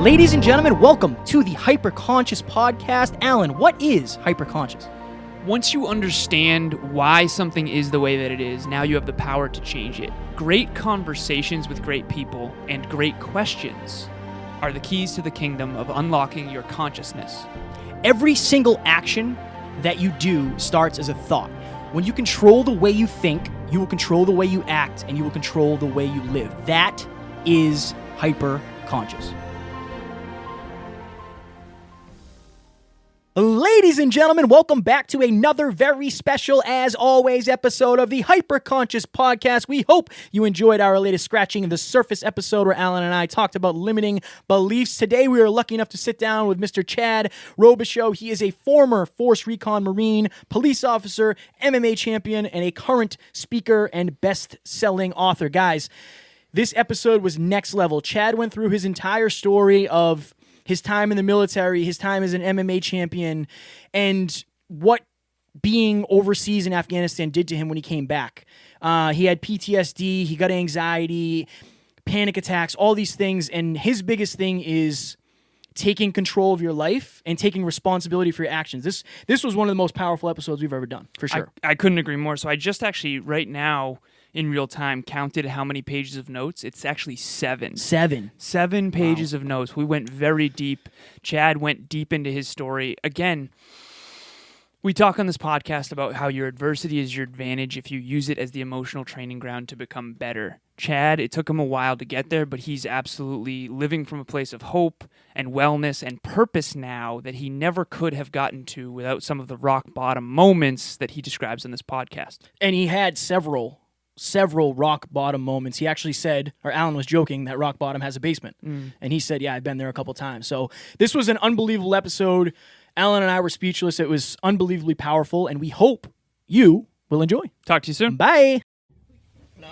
Ladies and gentlemen, welcome to the Hyperconscious Podcast. Alan, what is hyperconscious? Once you understand why something is the way that it is, now you have the power to change it. Great conversations with great people and great questions are the keys to the kingdom of unlocking your consciousness. Every single action that you do starts as a thought. When you control the way you think, you will control the way you act, and you will control the way you live. That is hyperconscious. Ladies and gentlemen, welcome back to another very special, as always, episode of the Hyperconscious Podcast. We hope you enjoyed our latest Scratching the Surface episode where Alan and I talked about limiting beliefs. Today, we are lucky enough to sit down with Mr. Chad Robichaux. He is a former Force Recon Marine, police officer, MMA champion, and a current speaker and best-selling author. Guys, this episode was next level. Chad went through his entire story of his time in the military, his time as an MMA champion, and what being overseas in Afghanistan did to him when he came back. He had PTSD, he got anxiety, panic attacks, all these things, and his biggest thing is taking control of your life and taking responsibility for your actions. This was one of the most powerful episodes we've ever done, for sure. I couldn't agree more. So I just actually, right now, in real time, counted how many pages of notes. It's actually 7. 7 pages of notes. We went very deep. Chad went deep into his story. Again, we talk on this podcast about how your adversity is your advantage if you use it as the emotional training ground to become better. Chad, it took him a while to get there, but he's absolutely living from a place of hope and wellness and purpose now that he never could have gotten to without some of the rock bottom moments that he describes in this podcast. And he had several rock bottom moments. He actually said, or Alan was joking, that rock bottom has a basement. And he said, yeah, I've been there a couple times. So this was an unbelievable episode. Alan and I were speechless. It was unbelievably powerful, and we hope you will enjoy. Talk to you soon. Bye. No.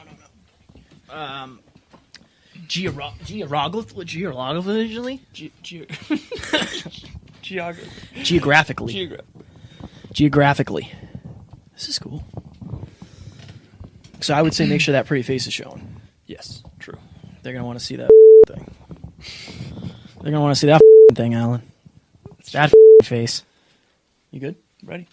Geographically? Geographically. This is cool. So I would say make sure that pretty face is shown. Yes, true. They're going to want to see that thing. They're going to want to see that thing, Alan. That face. You good? Ready?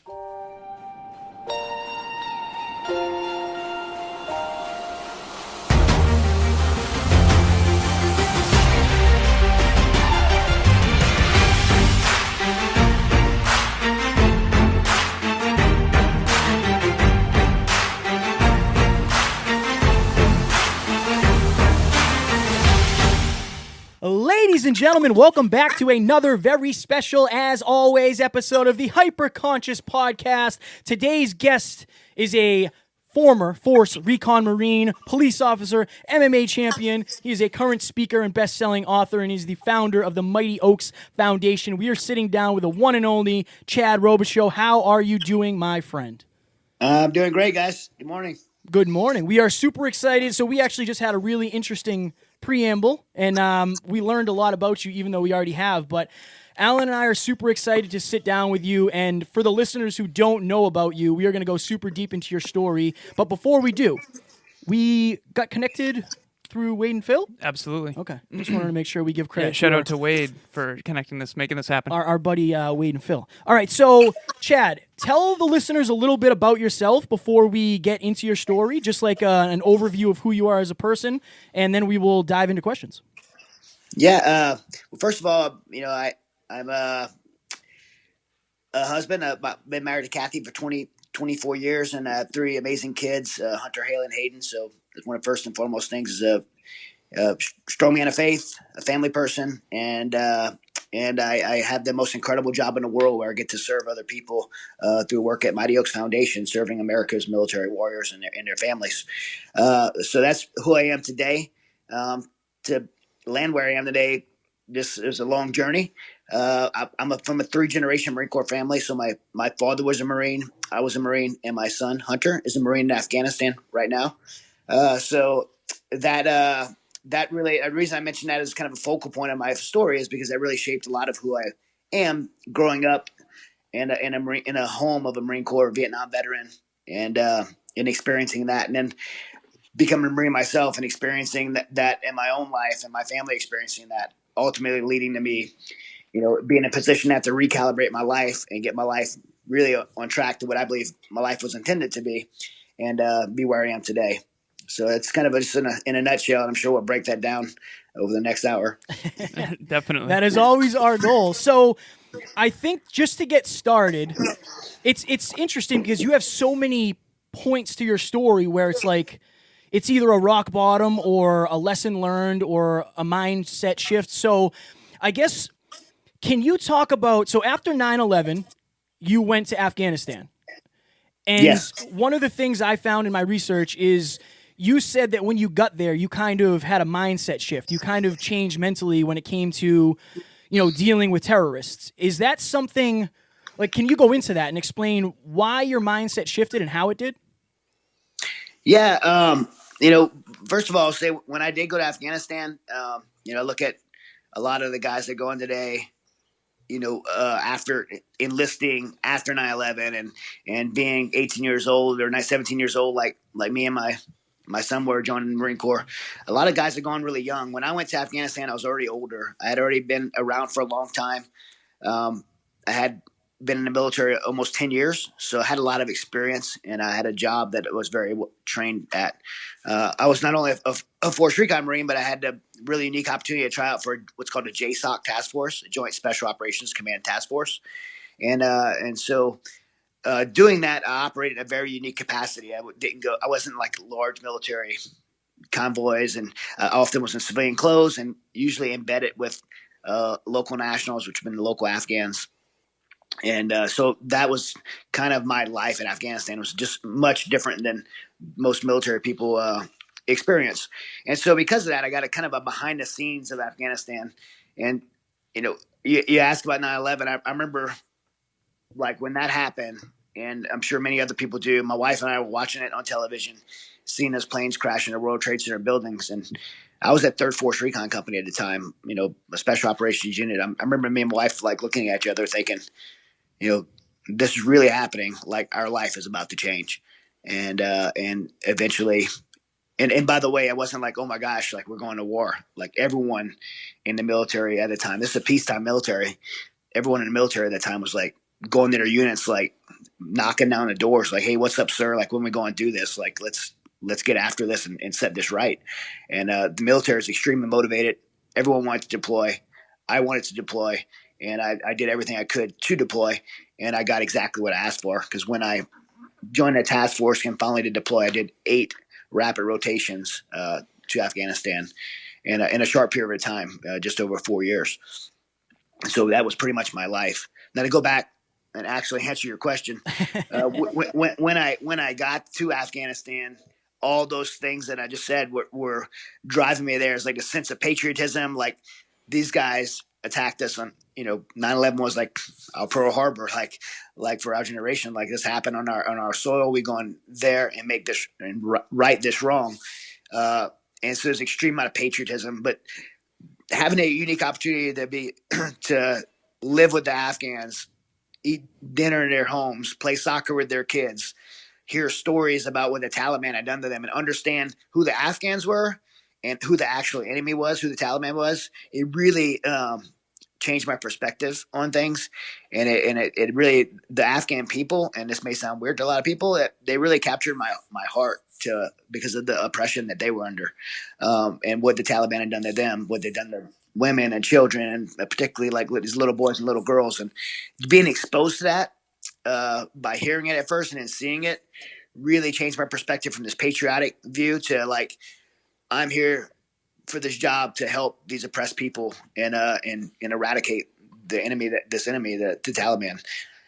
Ladies and gentlemen, welcome back to another very special, as always, episode of the Hyperconscious Podcast. Today's guest is a former Force Recon Marine, police officer, MMA champion. He is a current speaker and best-selling author, and he's the founder of the Mighty Oaks Foundation. We are sitting down with the one and only Chad Robichaux. How are you doing, my friend? I'm doing great, guys. Good morning. Good morning. We are super excited. So we actually just had a really interesting preamble, and we learned a lot about you, even though we already have. But Alan and I are super excited to sit down with you. And for the listeners who don't know about you, we are going to go super deep into your story. But before we do, we got connected through Wade and Phil? Absolutely. Okay. Just wanted to make sure we give credit. Yeah, shout out to Wade for connecting this, making this happen. Our buddy Wade and Phil. All right, so Chad, tell the listeners a little bit about yourself before we get into your story, just like an overview of who you are as a person, and then we will dive into questions. Yeah. Well, first of all, I'm a husband. I've been married to Kathy for 24 years, and I have 3 amazing kids, Hunter, Haley, and Hayden. So one of the first and foremost things is a strong man of faith, a family person, and I have the most incredible job in the world where I get to serve other people through work at Mighty Oaks Foundation, serving America's military warriors and their families. So that's who I am today. To land where I am today, this is a long journey. I'm from a 3-generation Marine Corps family. So my father was a Marine, I was a Marine, and my son Hunter is a Marine in Afghanistan right now. So that really, the reason I mentioned that as kind of a focal point of my story is because that really shaped a lot of who I am growing up in a home of a Marine Corps Vietnam veteran, and experiencing that, and then becoming a Marine myself and experiencing that in my own life, and my family experiencing that ultimately leading to me, being in a position to have to recalibrate my life and get my life really on track to what I believe my life was intended to be, and be where I am today. So it's kind of just in a nutshell, and I'm sure we'll break that down over the next hour. Definitely. That is always our goal. So I think just to get started, it's interesting because you have so many points to your story where it's like it's either a rock bottom or a lesson learned or a mindset shift. So I guess, can you talk about, so after 9/11, you went to Afghanistan. And Yes. one of the things I found in my research is you said that when you got there, you kind of had a mindset shift. You kind of changed mentally when it came to, dealing with terrorists. Is that something, like, can you go into that and explain why your mindset shifted and how it did? Yeah. First of all, I'll say when I did go to Afghanistan, look at a lot of the guys that go in today, after enlisting after 9/11 and being 18 years old or 17 years old, like me and my son were joining the Marine Corps. A lot of guys are going really young. When I went to Afghanistan, I was already older. I had already been around for a long time. I had been in the military almost 10 years, so I had a lot of experience, and I had a job that I was very trained at. I was not only a Force Recon Marine, but I had a really unique opportunity to try out for what's called a JSOC task force, a Joint Special Operations Command task force. And so doing that, I operated in a very unique capacity. I wasn't like large military convoys, and I often was in civilian clothes and usually embedded with local nationals, which have been the local Afghans. And so that was kind of my life in Afghanistan. It was just much different than most military people experience. And so because of that, I got a kind of a behind the scenes of Afghanistan. And, you asked about 9/11. I remember like when that happened, and I'm sure many other people do, my wife and I were watching it on television, seeing those planes crash into World Trade Center buildings. And I was at 3rd Force Recon Company at the time, a special operations unit. I remember me and my wife like looking at each other thinking, this is really happening. Like our life is about to change. And eventually, and by the way, I wasn't like, oh my gosh, like we're going to war. Like everyone in the military at the time, this is a peacetime military. Everyone in the military at that time was like going to their units, like knocking down the doors, like, hey, what's up, sir? Like when we go and do this, like, let's get after this and set this right. And the military is extremely motivated. Everyone wanted to deploy. I wanted to deploy. And I did everything I could to deploy, and I got exactly what I asked for. Because when I joined the task force and finally to deploy, I did 8 rapid rotations to Afghanistan in a short period of time, just over 4 years. So that was pretty much my life. Now to go back and actually answer your question, when I got to Afghanistan, all those things that I just said were driving me there. It's like a sense of patriotism. Like these guys attacked us on, 9/11 was like our Pearl Harbor, like for our generation, like this happened on our soil. We go in there and make this and right this wrong. And so there's extreme amount of patriotism, but having a unique opportunity to live with the Afghans, eat dinner in their homes, play soccer with their kids, hear stories about what the Taliban had done to them, and understand who the Afghans were and who the actual enemy was, who the Taliban was. It really changed my perspective on things, and it really, the Afghan people, and this may sound weird to a lot of people, they really captured my heart because of the oppression that they were under, and what the Taliban had done to them, what they'd done to women and children, and particularly like these little boys and little girls, and being exposed to that by hearing it at first and then seeing it really changed my perspective from this patriotic view to like, I'm here for this job to help these oppressed people and eradicate the enemy, the Taliban.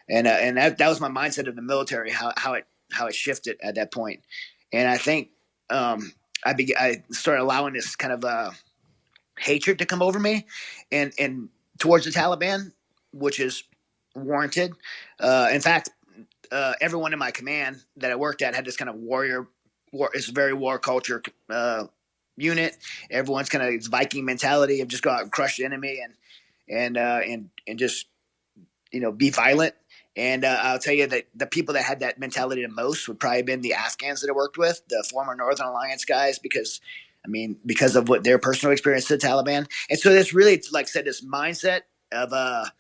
And that was my mindset of the military, how it shifted at that point. And I think I started allowing this kind of hatred to come over me and towards the Taliban, which is warranted. In fact, everyone in my command that I worked at had this kind of it's a very war culture unit. Everyone's kind of Viking mentality of just go out and crush the enemy and just be violent. And I'll tell you that the people that had that mentality the most would probably have been the Afghans that I worked with, the former Northern Alliance guys, because I mean, because of what their personal experience to the Taliban. And so this really, like I said, this mindset of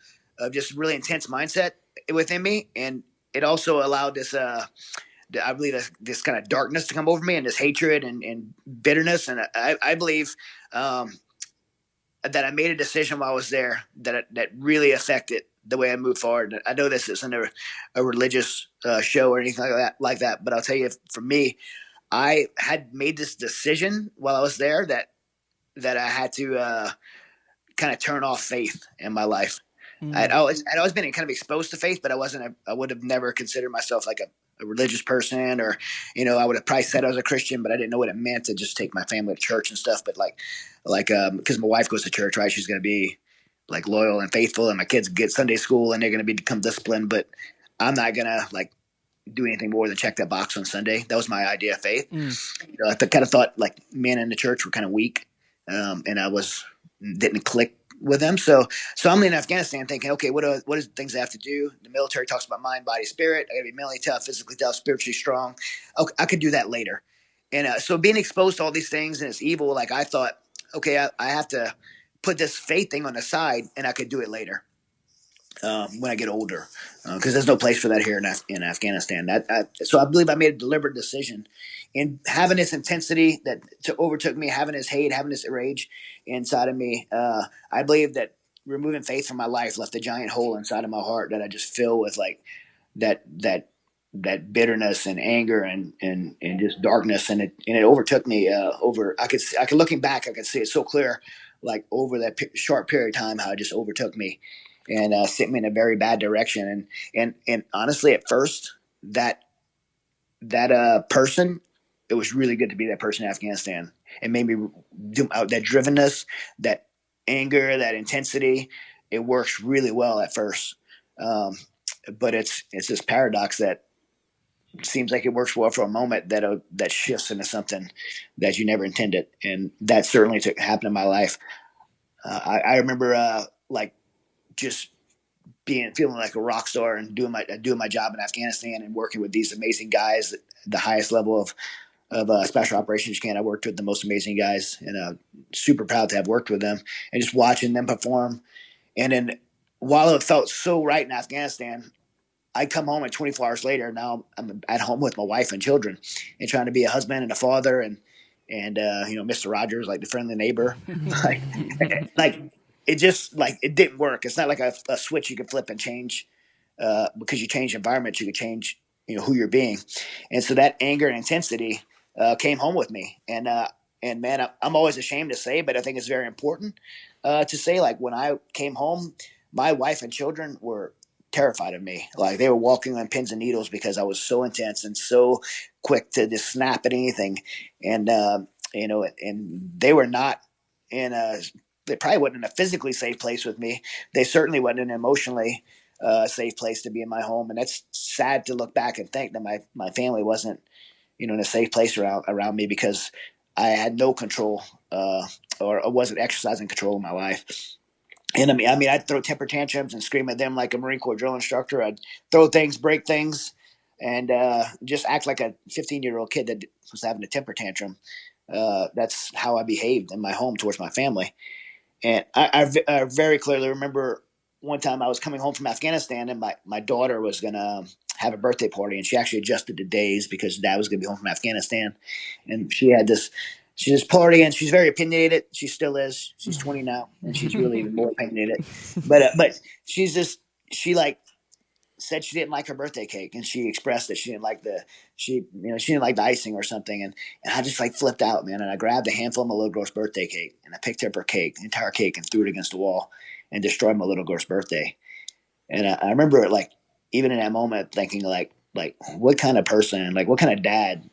just really intense mindset within me. And it also allowed this, I believe this kind of darkness to come over me, and this hatred and bitterness. And I believe that I made a decision while I was there that really affected the way I moved forward. I know this isn't a religious show or anything like that, but I'll tell you, for me, I had made this decision while I was there that I had to kind of turn off faith in my life. I'd always been kind of exposed to faith, but I would have never considered myself like a religious person, or, I would have probably said I was a Christian, but I didn't know what it meant to just take my family to church and stuff. But because my wife goes to church, right? She's going to be like loyal and faithful, and my kids get Sunday school and they're going to become disciplined, but I'm not going to like do anything more than check that box on Sunday. That was my idea of faith. I kind of thought like men in the church were kind of weak. And I didn't click with them. So I'm in Afghanistan thinking, okay, what are the things I have to do? The military talks about mind, body, spirit. I got to be mentally tough, physically tough, spiritually strong. Okay, I could do that later. And so being exposed to all these things and it's evil, like I thought, okay, I have to put this faith thing on the side, and I could do it later when I get older, because there's no place for that here in Afghanistan. So I believe I made a deliberate decision in having this intensity that overtook me, having this hate, having this rage inside of me. I believe that removing faith from my life left a giant hole inside of my heart that I just fill with like that bitterness and anger and just darkness, and it overtook me. I could looking back, I could see it so clear, like over that short period of time, how it just overtook me and sent me in a very bad direction. And honestly, at first, that person, it was really good to be that person in Afghanistan. It made me do that drivenness, that anger, that intensity. It works really well at first, but it's this paradox that seems like it works well for a moment that shifts into something that you never intended, and that certainly happened in my life. I remember like just feeling like a rock star and doing my job in Afghanistan and working with these amazing guys at the highest level of special operations command. I worked with the most amazing guys, and super proud to have worked with them, and just watching them perform. And then while it felt so right in Afghanistan, I come home and 24 hours later, now I'm at home with my wife and children and trying to be a husband and a father and Mr. Rogers, like the friendly neighbor, like it just like it didn't work. It's not like a switch you could flip and change, because you change environment, you could change, who you're being. And so that anger and intensity came home with me. And man, I'm always ashamed to say, but I think it's very important to say, like when I came home, my wife and children were terrified of me. Like they were walking on pins and needles because I was so intense and so quick to just snap at anything. And, and they were not they probably wasn't in a physically safe place with me. They certainly wasn't in an emotionally safe place to be in my home. And that's sad to look back and think that my family wasn't, in a safe place around me, because I had no control or I wasn't exercising control of my life. And I mean, I'd throw temper tantrums and scream at them like a Marine Corps drill instructor. I'd throw things, break things, and just act like a 15-year-old kid that was having a temper tantrum. That's how I behaved in my home towards my family. And I very clearly remember one time I was coming home from Afghanistan, and my daughter was going to have a birthday party, and she actually adjusted the days because dad was going to be home from Afghanistan. And she had this party, and she's very opinionated. She still is. She's 20 now, and she's really even more opinionated. But she like said she didn't like her birthday cake, and she expressed that she didn't like she didn't like the icing or something, and I just like flipped out, man, and I grabbed a handful of my little girl's birthday cake, and I picked up her cake, the entire cake, and threw it against the wall and destroyed my little girl's birthday. And I remember like even in that moment thinking like what kind of person, like what kind of dad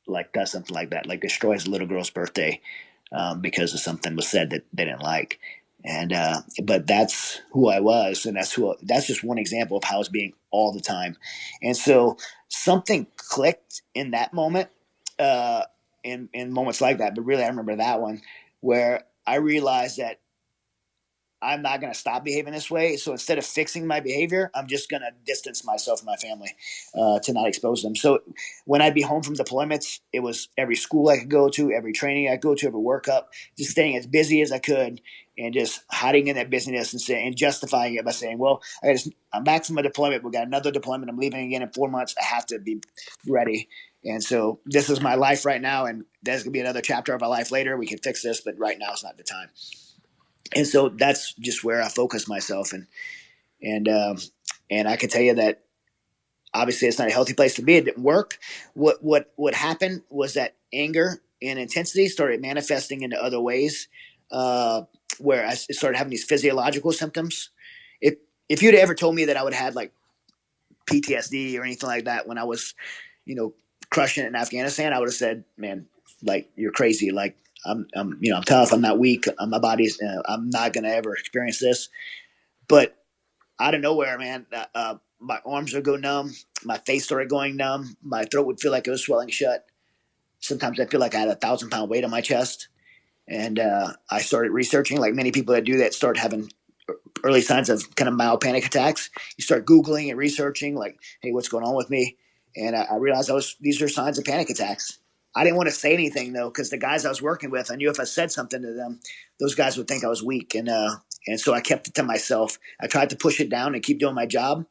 like does something like that, like destroys a little girl's birthday because of something was said that they didn't like. And but that's who I was, and that's just one example of how I was being all the time. And so something clicked in that moment, in moments like that. But really, I remember that one where I realized that I'm not going to stop behaving this way. So instead of fixing my behavior, I'm just going to distance myself from my family to not expose them. So when I'd be home from deployments, it was every school I could go to, every training I could go to, every workup, just staying as busy as I could and just hiding in that busyness and justifying it by saying, well, I'm back from a deployment. We got another deployment. I'm leaving again in 4 months. I have to be ready. And so this is my life right now. And there's going to be another chapter of our life later. We can fix this, but right now is not the time. And so that's just where I focus myself. And I can tell you that obviously it's not a healthy place to be. It didn't work. What happened was that anger and intensity started manifesting into other ways, where I started having these physiological symptoms. If you'd ever told me that I would have had like PTSD or anything like that when I was, crushing it in Afghanistan, I would have said, man, like, you're crazy. Like, I'm tough. I'm not weak. My body's, I'm not going to ever experience this. But out of nowhere, man, my arms would go numb. My face started going numb. My throat would feel like it was swelling shut. Sometimes I feel like I had a 1,000-pound weight on my chest. And I started researching, like many people that do that start having early signs of kind of mild panic attacks. You start Googling and researching, like, hey, what's going on with me? And I realized these are signs of panic attacks. I didn't want to say anything though, because the guys I was working with, I knew if I said something to them, those guys would think I was weak. And so I kept it to myself. I tried to push it down and keep doing my job,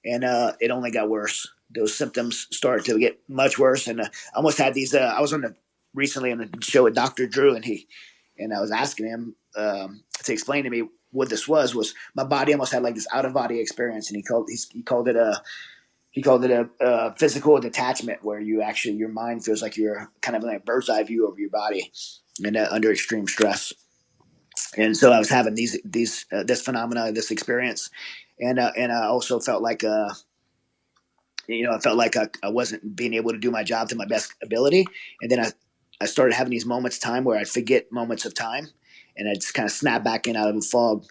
and it only got worse. Those symptoms started to get much worse, and I almost had these. I was recently on the show with Dr. Drew, and I was asking him to explain to me what this was my body almost had like this out of body experience, and he called it a physical detachment, where your mind feels like you're kind of like a bird's eye view over your body, and under extreme stress. And so I was having this phenomena, this experience, and I also felt like I felt like I wasn't being able to do my job to my best ability, and then I started having these moments of time where I'd forget moments of time, and I'd just kind of snap back in out of the fog.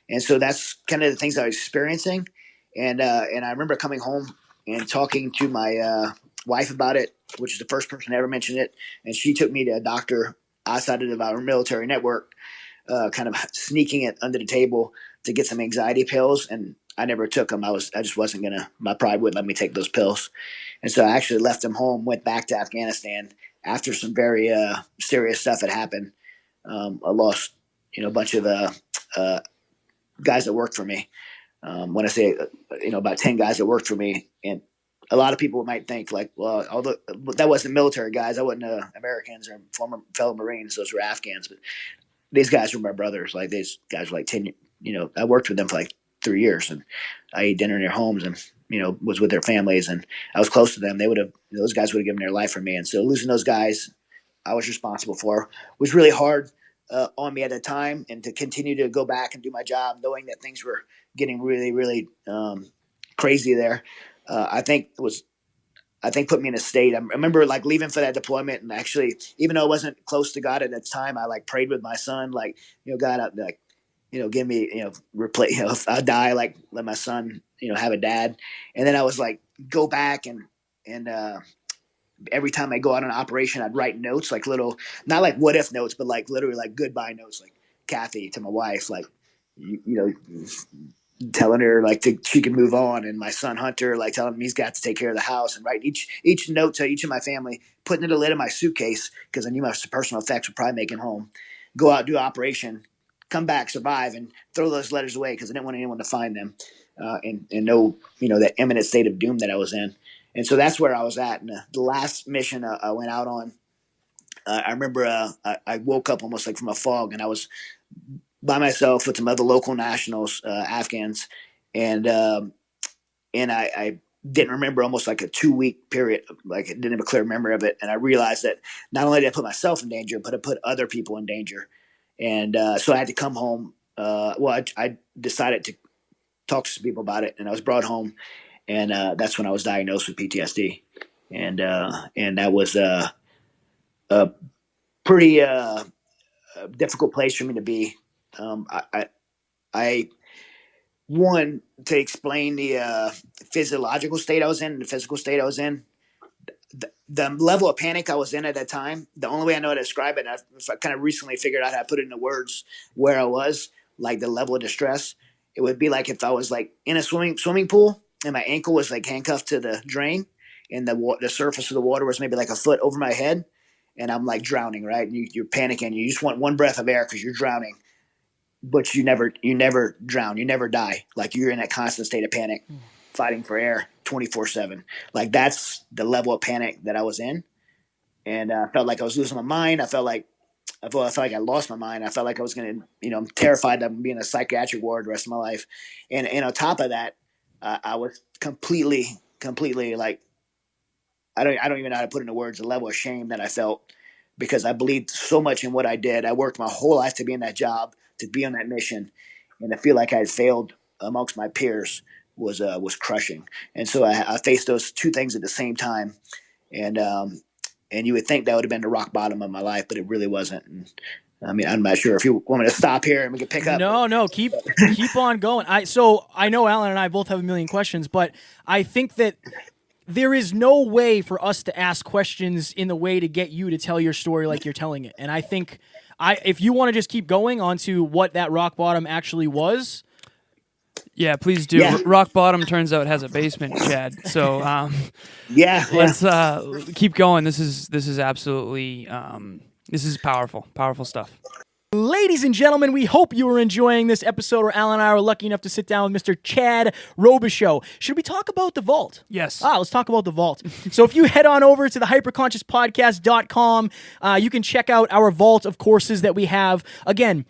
And so that's kind of the things I was experiencing. And I remember coming home and talking to my wife about it, which is the first person to ever mention it. And she took me to a doctor outside of our military network, kind of sneaking it under the table to get some anxiety pills. And I never took them. I just wasn't gonna. My pride wouldn't let me take those pills, and so I actually left them home. Went back to Afghanistan after some very serious stuff had happened. I lost, a bunch of guys that worked for me. When I say, about 10 guys that worked for me, and a lot of people might think like, well, although that wasn't military guys, that wasn't Americans or former fellow Marines. Those were Afghans, but these guys were my brothers. Like, these guys were like 10. I worked with them for like 3 years, and I ate dinner in their homes, and was with their families, and I was close to them. Those guys would have given their life for me, and so losing those guys I was responsible for was really hard on me at the time, and to continue to go back and do my job, knowing that things were getting really, really crazy there. I think put me in a state. I remember like leaving for that deployment, and actually, even though I wasn't close to God at that time, I like prayed with my son, like, God, like, give me, replace, if I die, like, let my son, have a dad. And then I was like, go back and every time I go out on an operation, I'd write notes, like little, not like what if notes, but like literally like goodbye notes, like Kathy to my wife, like, telling her like she can move on, and my son Hunter, like, telling him he's got to take care of the house, and write each note to each of my family, putting it in the lid of my suitcase because I knew my personal effects would probably make it home. Go out, do operation, come back, survive, and throw those letters away because I didn't want anyone to find them, and know that imminent state of doom that I was in. And so that's where I was at. And the last mission I went out on, I remember I woke up almost like from a fog, and I was by myself with some other local nationals, Afghans, and I didn't remember almost like a 2-week period, like I didn't have a clear memory of it. And I realized that not only did I put myself in danger, but I put other people in danger. And so I had to come home. I decided to talk to some people about it, and I was brought home, and that's when I was diagnosed with PTSD, and that was a pretty difficult place for me to be. I one, to explain the physiological state I was in, the physical state I was in, the level of panic I was in at that time. The only way I know how to describe it, and I kind of recently figured out how to put it into words where I was like the level of distress, it would be like if I was like in a swimming pool and my ankle was like handcuffed to the drain, and the surface of the water was maybe like a foot over my head, and I'm like drowning, right? And you're panicking. You just want one breath of air because you're drowning, but you never drown. You never die. Like you're in that constant state of panic, fighting for air 24/7. Like that's the level of panic that I was in, and I felt like I was losing my mind. I felt like I lost my mind. I felt like I was going to, I'm terrified that I'm being in a psychiatric ward the rest of my life. And on top of that, I was completely like, I don't even know how to put into words the level of shame that I felt, because I believed so much in what I did. I worked my whole life to be in that job, to be on that mission, and to feel like I had failed amongst my peers was crushing. And so I faced those two things at the same time. And you would think that would have been the rock bottom of my life, but it really wasn't. And, I mean, I'm not sure if you want me to stop here and we can pick up. No, keep on going. So I know Alan and I both have a million questions, but I think that there is no way for us to ask questions in the way to get you to tell your story like you're telling it. And I think if you want to just keep going onto what that rock bottom actually was. Yeah, please do. Yeah. Rock bottom turns out has a basement, Chad. So let's keep going. This is absolutely this is powerful stuff. Ladies and gentlemen, we hope you are enjoying this episode where Alan and I were lucky enough to sit down with Mr. Chad Robichaux. Should we talk about the vault? Yes. Let's talk about the vault. So if you head on over to the hyperconsciouspodcast.com, you can check out our vault of courses that we have. Again,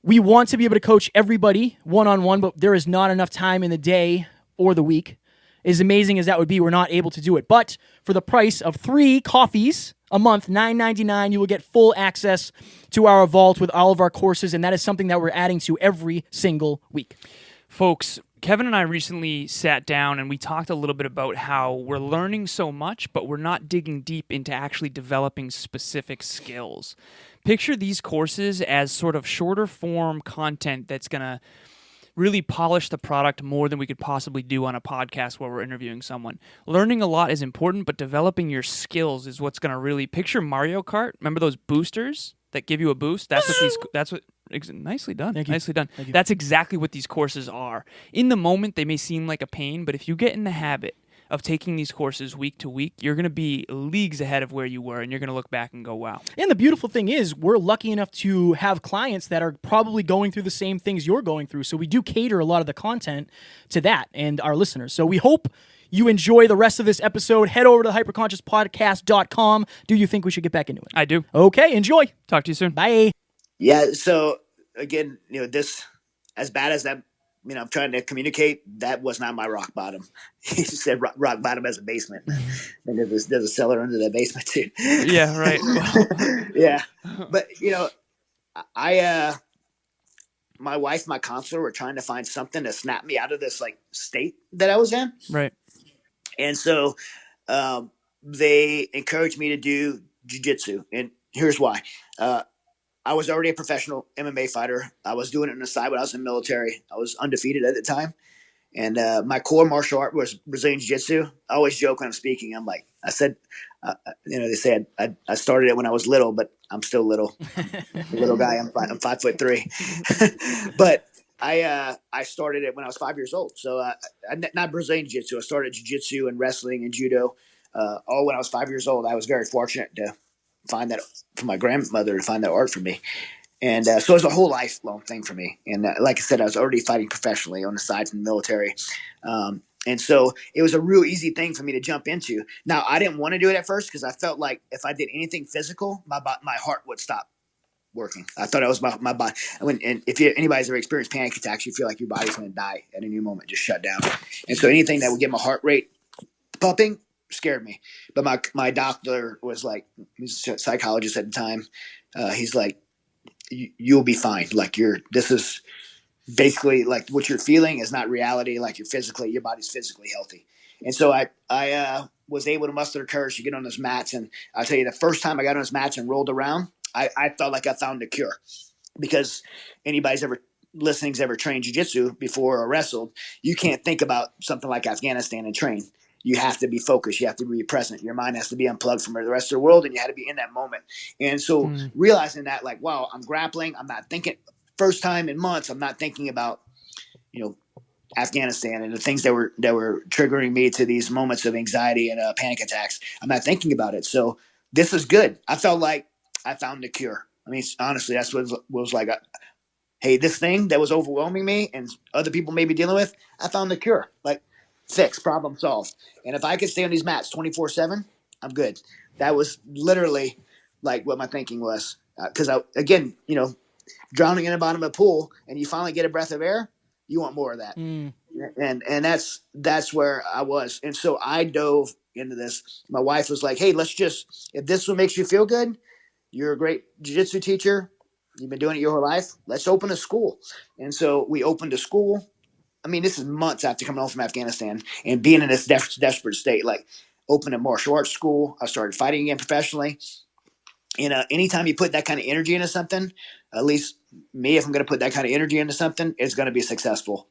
we want to be able to coach everybody one-on-one, but there is not enough time in the day or the week. As amazing as that would be, we're not able to do it. But for the price of 3 coffees a month, $9.99, you will get full access to our vault with all of our courses, and that is something that we're adding to every single week. Folks, Kevin and I recently sat down and we talked a little bit about how we're learning so much, but we're not digging deep into actually developing specific skills. Picture these courses as sort of shorter form content that's going to really polish the product more than we could possibly do on a podcast where we're interviewing someone. Learning a lot is important, but developing your skills is what's going to really picture Mario Kart. Remember those boosters that give you a boost? Nicely done. Thank you. Nicely done. Thank you. That's exactly what these courses are. In the moment, they may seem like a pain, but if you get in the habit of taking these courses week to week, you're going to be leagues ahead of where you were, and you're going to look back and go, wow. And the beautiful thing is we're lucky enough to have clients that are probably going through the same things you're going through. So we do cater a lot of the content to that and our listeners. So we hope you enjoy the rest of this episode. Head over to hyperconsciouspodcast.com. Do you think we should get back into it? I do. Okay, enjoy. Talk to you soon. Bye. Yeah. So again, this, as bad as that, I'm trying to communicate, that was not my rock bottom. He said rock bottom as a basement. And there's a cellar under the basement too. Yeah, right. Yeah. But, my wife, my counselor were trying to find something to snap me out of this like state that I was in. Right. And so they encouraged me to do jiu-jitsu. And here's why. I was already a professional MMA fighter. I was doing it on the side when I was in the military. I was undefeated at the time. And my core martial art was Brazilian Jiu-Jitsu. I always joke when I'm speaking. I'm like, they say I started it when I was little, but I'm still little. I'm a little guy. I'm 5'3". But I started it when I was 5 years old. So not Brazilian Jiu-Jitsu. I started Jiu-Jitsu and wrestling and judo all when I was 5 years old. I was very fortunate to find that for my grandmother to find that art for me. And so it was a whole lifelong thing for me. And like I said, I was already fighting professionally on the side from the military. And so it was a real easy thing for me to jump into. Now, I didn't want to do it at first because I felt like if I did anything physical, my heart would stop working. I thought it was my body. And if anybody's ever experienced panic attacks, you feel like your body's going to die at any moment, just shut down. And so anything that would get my heart rate pumping scared me. But my doctor was like, he's a psychologist at the time. He's like, you'll be fine. Like this is basically like what you're feeling is not reality. Like your body's physically healthy. And so I was able to muster the courage to get on those mats. And I'll tell you, the first time I got on those mats and rolled around, I felt like I found a cure, because anybody's ever trained jiu-jitsu before or wrestled, you can't think about something like Afghanistan and train. You have to be focused. You have to be present. Your mind has to be unplugged from the rest of the world, and you had to be in that moment. And so realizing that, like, wow, I'm grappling. I'm not thinking. first time in months, I'm not thinking about, Afghanistan and the things that were triggering me to these moments of anxiety and panic attacks. I'm not thinking about it. So this is good. I felt like I found the cure. I mean, honestly, that's what it was like. Hey, this thing that was overwhelming me and other people may be dealing with, I found the cure. Like, fixed, problem solved. And if I could stay on these mats 24/7, I'm good. That was literally like what my thinking was. Because again, drowning in the bottom of a pool and you finally get a breath of air, you want more of that. And that's where I was. And so I dove into this. My wife was like, hey, if this one makes you feel good, you're a great jiu-jitsu teacher. You've been doing it your whole life. Let's open a school. And so we opened a school. I mean, this is months after coming home from Afghanistan and being in this desperate state. Like, opened a martial arts school. I started fighting again professionally. And anytime you put that kind of energy into something, at least me, if I'm going to put that kind of energy into something, it's going to be successful.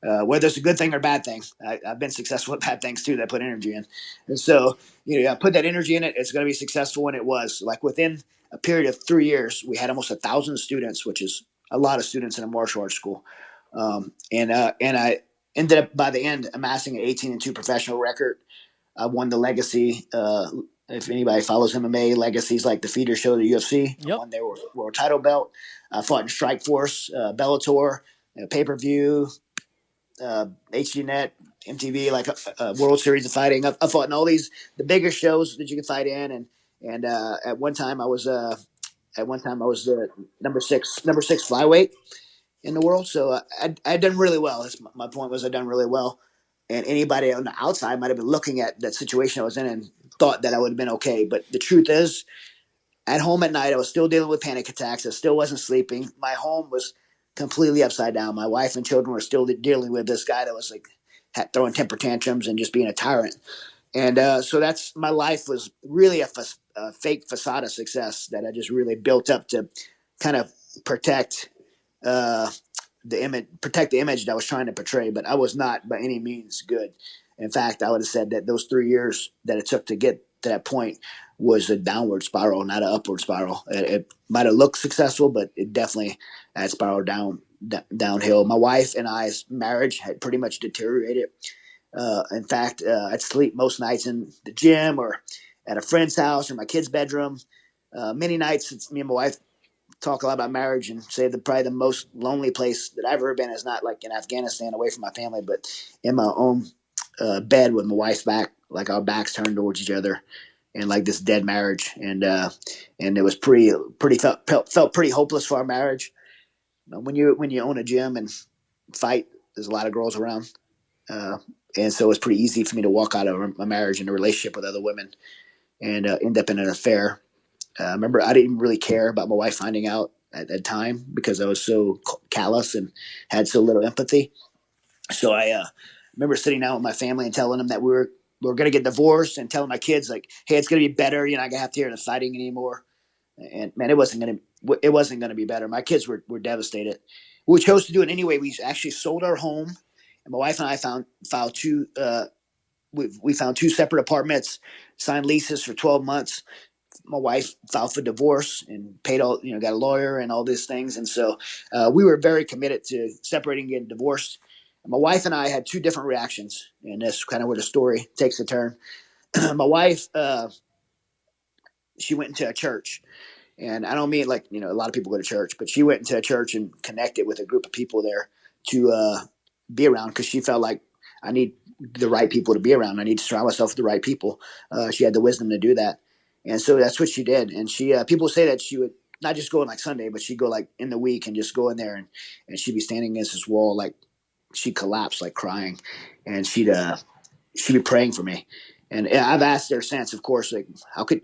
Whether it's a good thing or bad thing, I've been successful at bad things too that I put energy in. And so, I put that energy in it. It's going to be successful. And it was like within a period of 3 years, we had almost 1,000 students, which is a lot of students in a martial arts school. And I ended up by the end amassing an 18-2 professional record. I won the Legacy. If anybody follows MMA, Legacy's like the feeder show to the UFC. Yep. I won their world title belt. I fought in Strikeforce, Bellator, pay-per-view, HDNet, MTV, like World Series of Fighting. I fought in all the bigger shows that you can fight in, and at one time I was the number six flyweight in the world. So I'd done really well. That's my point was I'd done really well. And anybody on the outside might have been looking at that situation I was in and thought that I would have been okay. But the truth is, at home at night, I was still dealing with panic attacks. I still wasn't sleeping. My home was completely upside down. My wife and children were still dealing with this guy that was like throwing temper tantrums and just being a tyrant. And so my life was really a fake facade of success that I just really built up to kind of protect the image that I was trying to portray, but I was not by any means good. In fact, I would have said that those 3 years that it took to get to that point was a downward spiral, not an upward spiral. It might have looked successful, but it definitely had spiraled downhill. My wife and I's marriage had pretty much deteriorated. In fact, I'd sleep most nights in the gym or at a friend's house or my kid's bedroom. Many nights, it's me and my wife talk a lot about marriage and say that probably the most lonely place that I've ever been is not like in Afghanistan away from my family, but in my own bed with my wife's back, like our backs turned towards each other, and like this dead marriage. And it was felt pretty hopeless for our marriage. When you own a gym and fight, there's a lot of girls around, and so it's pretty easy for me to walk out of my marriage and a relationship with other women and end up in an affair. Remember, I didn't really care about my wife finding out at that time because I was so callous and had so little empathy. So I remember sitting down with my family and telling them that we were going to get divorced and telling my kids like, "Hey, it's going to be better. You're not going to have to hear the fighting anymore." And man, it wasn't going to be better. My kids were devastated. We chose to do it anyway. We actually sold our home, and my wife and I found two. We found two separate apartments, signed leases for 12 months. My wife filed for divorce and paid got a lawyer and all these things. And so we were very committed to separating and getting divorced. My wife and I had two different reactions, and that's kind of where the story takes a turn. My wife, she went into a church, and I don't mean like, a lot of people go to church, but she went into a church and connected with a group of people there to be around because she felt like I need the right people to be around. I need to surround myself with the right people. She had the wisdom to do that. And so that's what she did. And she, people say that she would not just go on like Sunday, but she'd go like in the week and just go in there and she'd be standing against this wall, like she'd collapse, like crying. And she'd be praying for me. And I've asked her since, of course, like,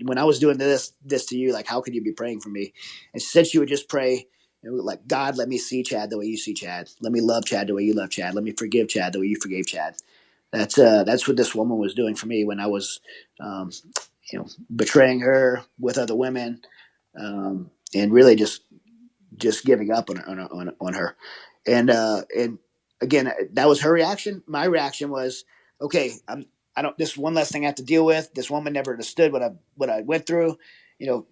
when I was doing this to you, like, how could you be praying for me? And she said she would just pray, like, God, let me see Chad the way you see Chad. Let me love Chad the way you love Chad. Let me forgive Chad the way you forgave Chad. That's what this woman was doing for me when I was, betraying her with other women, and really just giving up on her. And again, that was her reaction. My reaction was, okay, this one less thing I have to deal with. This woman never understood what I went through,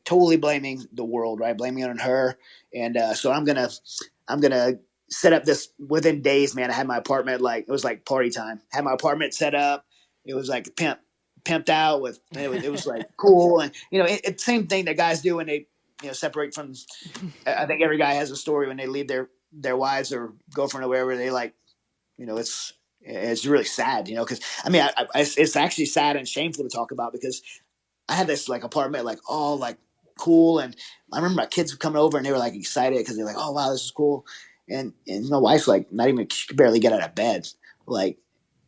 totally blaming the world, right? Blaming it on her. And so I'm gonna set up this within days, man. I had my apartment, like, it was like party time. Had my apartment set up. It was like pimped out with, it was like cool. And, it's same thing that guys do when they, separate from, I think every guy has a story when they leave their wives or girlfriend or wherever. They like, it's really sad, cause I mean, it's actually sad and shameful to talk about, because I had this like apartment, like all like cool, and I remember my kids coming over and they were like excited because they're like, "Oh wow, this is cool," and my wife's like not even, she could barely get out of bed, like,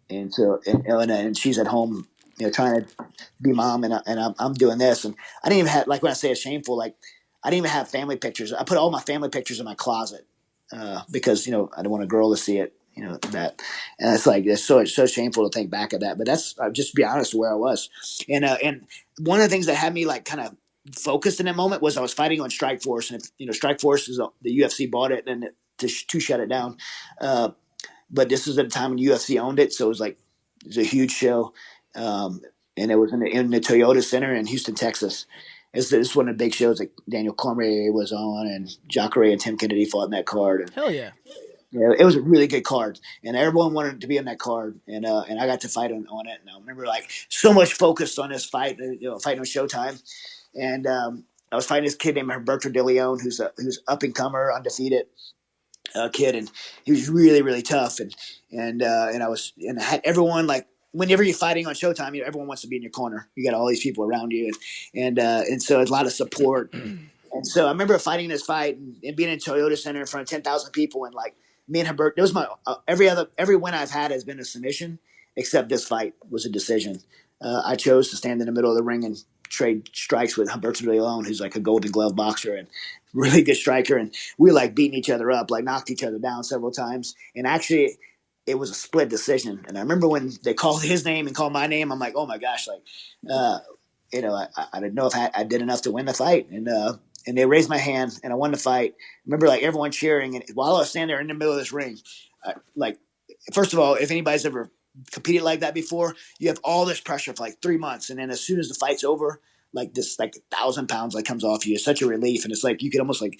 and so and she's at home, trying to be mom, and I'm doing this, and I didn't even have, like, when I say it's shameful, like, I didn't even have family pictures. I put all my family pictures in my closet because I don't want a girl to see it, that, and it's like it's so shameful to think back at that. But that's just to be honest where I was, and one of the things that had me like kind of focused in that moment was I was fighting on Strike Force, and Strike Force is the UFC bought it and to shut it down. But this was at a time when UFC owned it, so it was like it was a huge show, and it was in the Toyota Center in Houston, Texas. It's one of the big shows that Daniel Cormier was on, and Jacare and Tim Kennedy fought in that card. And, Hell yeah. it was a really good card, and everyone wanted to be on that card, and I got to fight on it. And I remember like so much focused on this fight, fighting on Showtime, and I was fighting this kid named Roberto De Leon, who's up and comer, undefeated kid, and he was really really tough, and I had everyone like. Whenever you're fighting on Showtime, everyone wants to be in your corner. You got all these people around you, and so it's a lot of support. And so I remember fighting this fight and being in Toyota Center in front of 10,000 people, and like me and Herbert. It was my every win I've had has been a submission, except this fight was a decision. I chose to stand in the middle of the ring and trade strikes with Humberto de Leon, who's like a Golden Glove boxer and really good striker, and we like beating each other up, like knocked each other down several times, and actually. It was a split decision, and I remember when they called his name and called my name. I'm like, "Oh my gosh!" Like, I didn't know if I did enough to win the fight, and they raised my hand, and I won the fight. I remember like everyone cheering, and while I was standing there in the middle of this ring, like, first of all, if anybody's ever competed like that before, you have all this pressure for like 3 months, and then as soon as the fight's over, like this like 1,000 pounds like comes off you. It's such a relief, and it's like you could almost like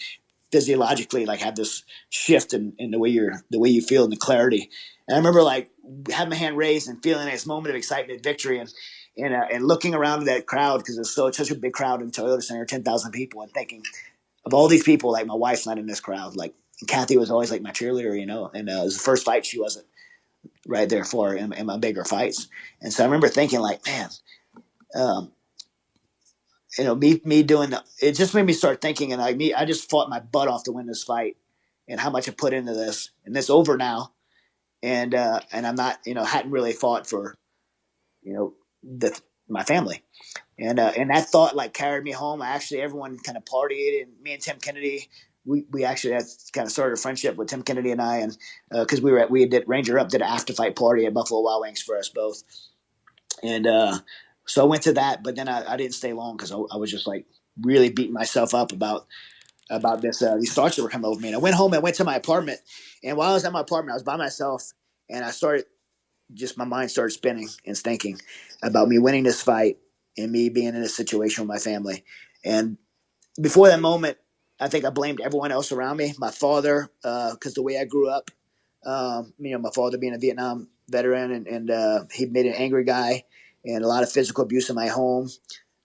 physiologically like have this shift in the way you feel and the clarity. And I remember like having my hand raised and feeling this moment of excitement, victory, and looking around that crowd because it's such a big crowd in Toyota Center, 10,000 people, and thinking of all these people, like my wife's not in this crowd. Like Kathy was always like my cheerleader, and it was the first fight she wasn't right there for in my bigger fights. And so I remember thinking like, man, um, me doing it just made me start thinking, and like I just fought my butt off to win this fight, and how much I put into this, and it's over now, and I'm not, hadn't really fought for, my family, and that thought like carried me home. Everyone kind of partied, and me and Tim Kennedy, we actually had kind of started a friendship with Tim Kennedy and I, and because we did Ranger Up did an after fight party at Buffalo Wild Wings for us both, and so I went to that, but then I didn't stay long because I was just like really beating myself up about this these thoughts that were coming over me. And I went home and went to my apartment, and while I was at my apartment, I was by myself, and my mind started spinning and thinking about me winning this fight and me being in a situation with my family. And before that moment, I think I blamed everyone else around me. My father, because the way I grew up, my father being a Vietnam veteran, and he made an angry guy and a lot of physical abuse in my home.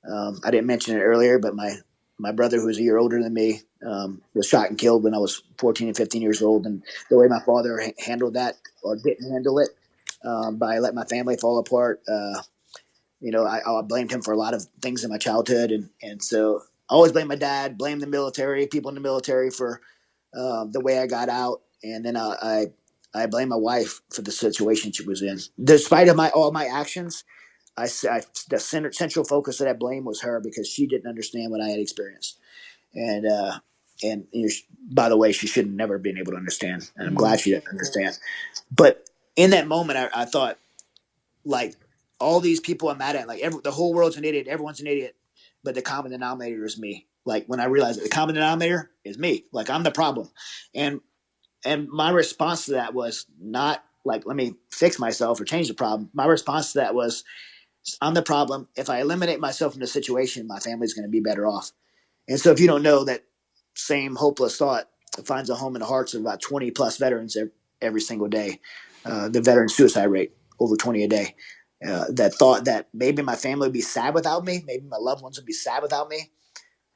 I didn't mention it earlier, but my brother, who was a year older than me, was shot and killed when I was 14 and 15 years old. And the way my father handled that, or didn't handle it, by letting my family fall apart, I blamed him for a lot of things in my childhood. And so I always blame my dad, blame the military, people in the military for the way I got out. And then I blame my wife for the situation she was in. Despite of all my actions, the central focus of that blame was her, because she didn't understand what I had experienced. And by the way, she should have never been able to understand. And I'm glad she didn't understand. But in that moment, I thought, like, all these people I'm mad at, like the whole world's an idiot, everyone's an idiot, but the common denominator is me. Like when I realized that the common denominator is me, like I'm the problem. And my response to that was not like, let me fix myself or change the problem. My response to that was, I'm the problem. If I eliminate myself from the situation, my family's going to be better off. And so if you don't know, that same hopeless thought finds a home in the hearts of about 20 plus veterans every single day. The veteran suicide rate, over 20 a day. That thought that maybe my family would be sad without me, maybe my loved ones would be sad without me,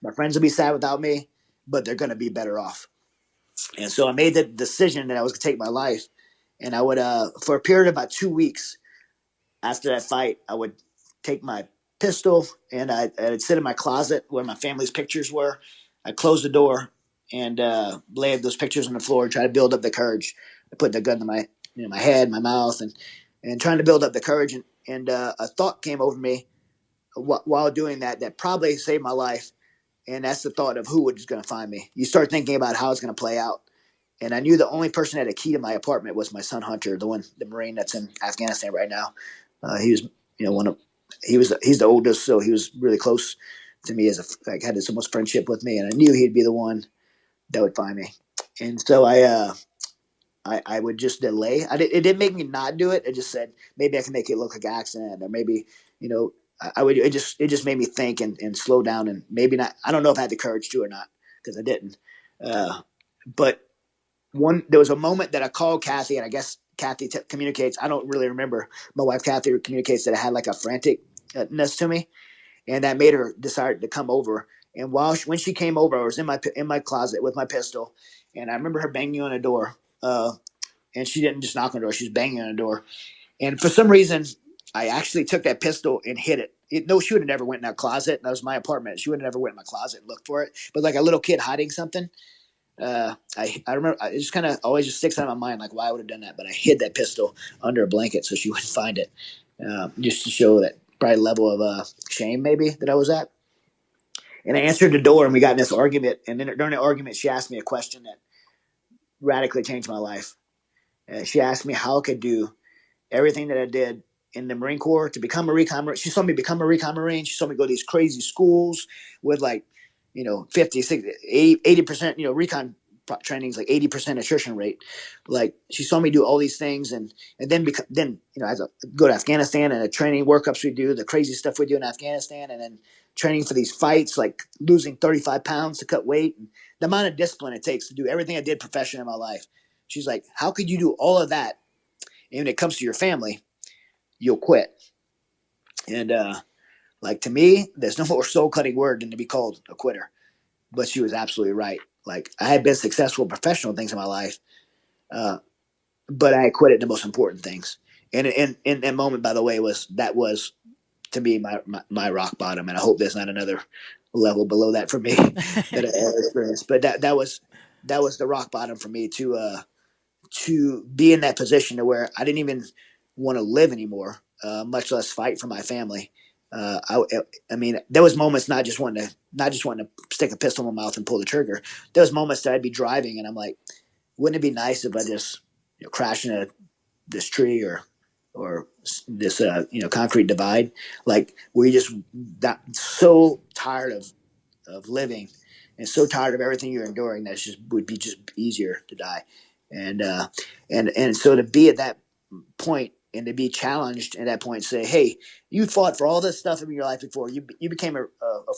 my friends would be sad without me, but they're going to be better off. And so I made the decision that I was going to take my life. And I would, for a period of about 2 weeks after that fight, I would take my pistol and I'd sit in my closet where my family's pictures were. I'd close the door and lay those pictures on the floor and try to build up the courage. I put the gun to my head, my mouth, and trying to build up the courage. And a thought came over me while doing that probably saved my life. And that's the thought of who was going to find me. You start thinking about how it's going to play out. And I knew the only person that had a key to my apartment was my son Hunter, the Marine that's in Afghanistan right now. He was, he's the oldest, so he was really close to me had this almost friendship with me, and I knew he'd be the one that would find me. And so I would just delay. It didn't make me not do it. It just said maybe I can make it look like an accident, or maybe I would. It just made me think and slow down, and maybe not. I don't know if I had the courage to or not because I didn't. But there was a moment that I called Kathy, and I guess Kathy communicates. I don't really remember. My wife Kathy communicates that I had like a franticness to me, and that made her decide to come over. And when she came over, I was in my closet with my pistol, and I remember her banging on the door. And she didn't just knock on the door; she was banging on the door. And for some reason, I actually took that pistol and hid it. No, she would have never went in that closet. That was my apartment. She would have never went in my closet and looked for it. But like a little kid hiding something. I remember it just kind of always just sticks out of my mind, like why I would have done that. But I hid that pistol under a blanket so she wouldn't find it, just to show that probably level of shame maybe that I was at. And I answered the door, and we got in this argument. And then during the argument, she asked me a question that radically changed my life. She asked me how I could do everything that I did in the Marine Corps to become a recon Marine. She saw me become a recon Marine. She saw me go to these crazy schools with like, 50, 60, 80%, recon trainings, like 80% attrition rate. Like she saw me do all these things and then, as I go to Afghanistan and the training workups we do, the crazy stuff we do in Afghanistan, and then training for these fights, like losing 35 pounds to cut weight, and the amount of discipline it takes to do everything I did professionally in my life. She's like, how could you do all of that? And when it comes to your family, you'll quit. And like to me, there's no more soul cutting word than to be called a quitter. But she was absolutely right. Like I had been successful in professional things in my life, but I had quit at the most important things. And in that moment, by the way, was to me my rock bottom. And I hope there's not another level below that for me that I experienced. But that was the rock bottom for me to be in that position to where I didn't even want to live anymore, much less fight for my family. I mean, there was moments not just wanting to stick a pistol in my mouth and pull the trigger. There was moments that I'd be driving and I'm like, wouldn't it be nice if I just crash into this tree or this concrete divide? Like we just got so tired of living and so tired of everything you're enduring that would be just easier to die. And so to be at that point and to be challenged at that point, say, hey, you fought for all this stuff in your life before. You became a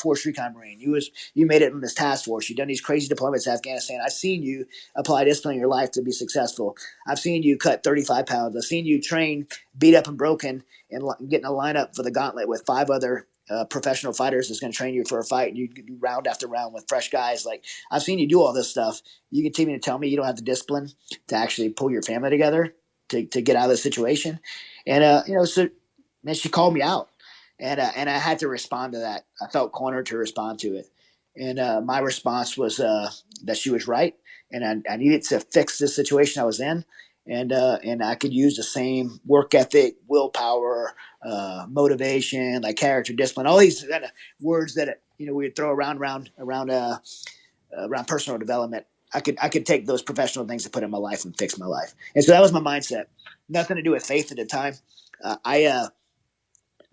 force recon Marine. You made it in this task force. You've done these crazy deployments in Afghanistan. I've seen you apply discipline in your life to be successful. I've seen you cut 35 pounds. I've seen you train, beat up and broken, and get in a lineup for the gauntlet with 5 other professional fighters that's going to train you for a fight. And you do round after round with fresh guys. Like I've seen you do all this stuff. You continue to tell me you don't have the discipline to actually pull your family together to get out of the situation. And, so then she called me out and I had to respond to that. I felt cornered to respond to it. And my response was that she was right. And I needed to fix this situation I was in. And I could use the same work ethic, willpower, motivation, like character, discipline, all these kind of words that, we would throw around personal development. I could take those professional things and put in my life and fix my life. And so that was my mindset. Nothing to do with faith at the time.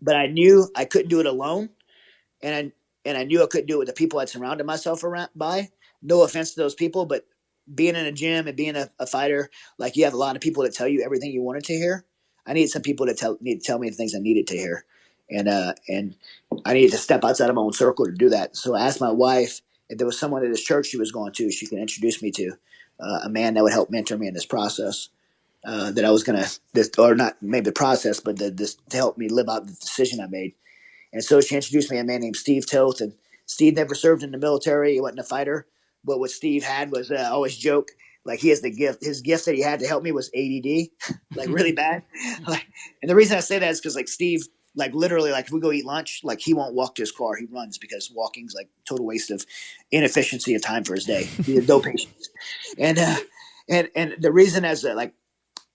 But I knew I couldn't do it alone, and I knew I couldn't do it with the people I'd surrounded myself by. No offense to those people, but being in a gym and being a fighter, like you have a lot of people that tell you everything you wanted to hear. I needed some people to tell me the things I needed to hear, and I needed to step outside of my own circle to do that. So I asked my wife if there was someone at this church she was going to, she could introduce me to a man that would help mentor me in this process. That I was gonna this, or not maybe the process, but this to help me live out the decision I made. And so she introduced me to a man named Steve Toth. And Steve never served in the military. He wasn't a fighter. But what Steve had was, I always joke, like he has the gift. His gift that he had to help me was ADD, like really bad. Like, and the reason I say that is because like Steve, like literally, like if we go eat lunch, like he won't walk to his car. He runs because walking's like total waste of inefficiency of time for his day. He has no patience. And, and the reason as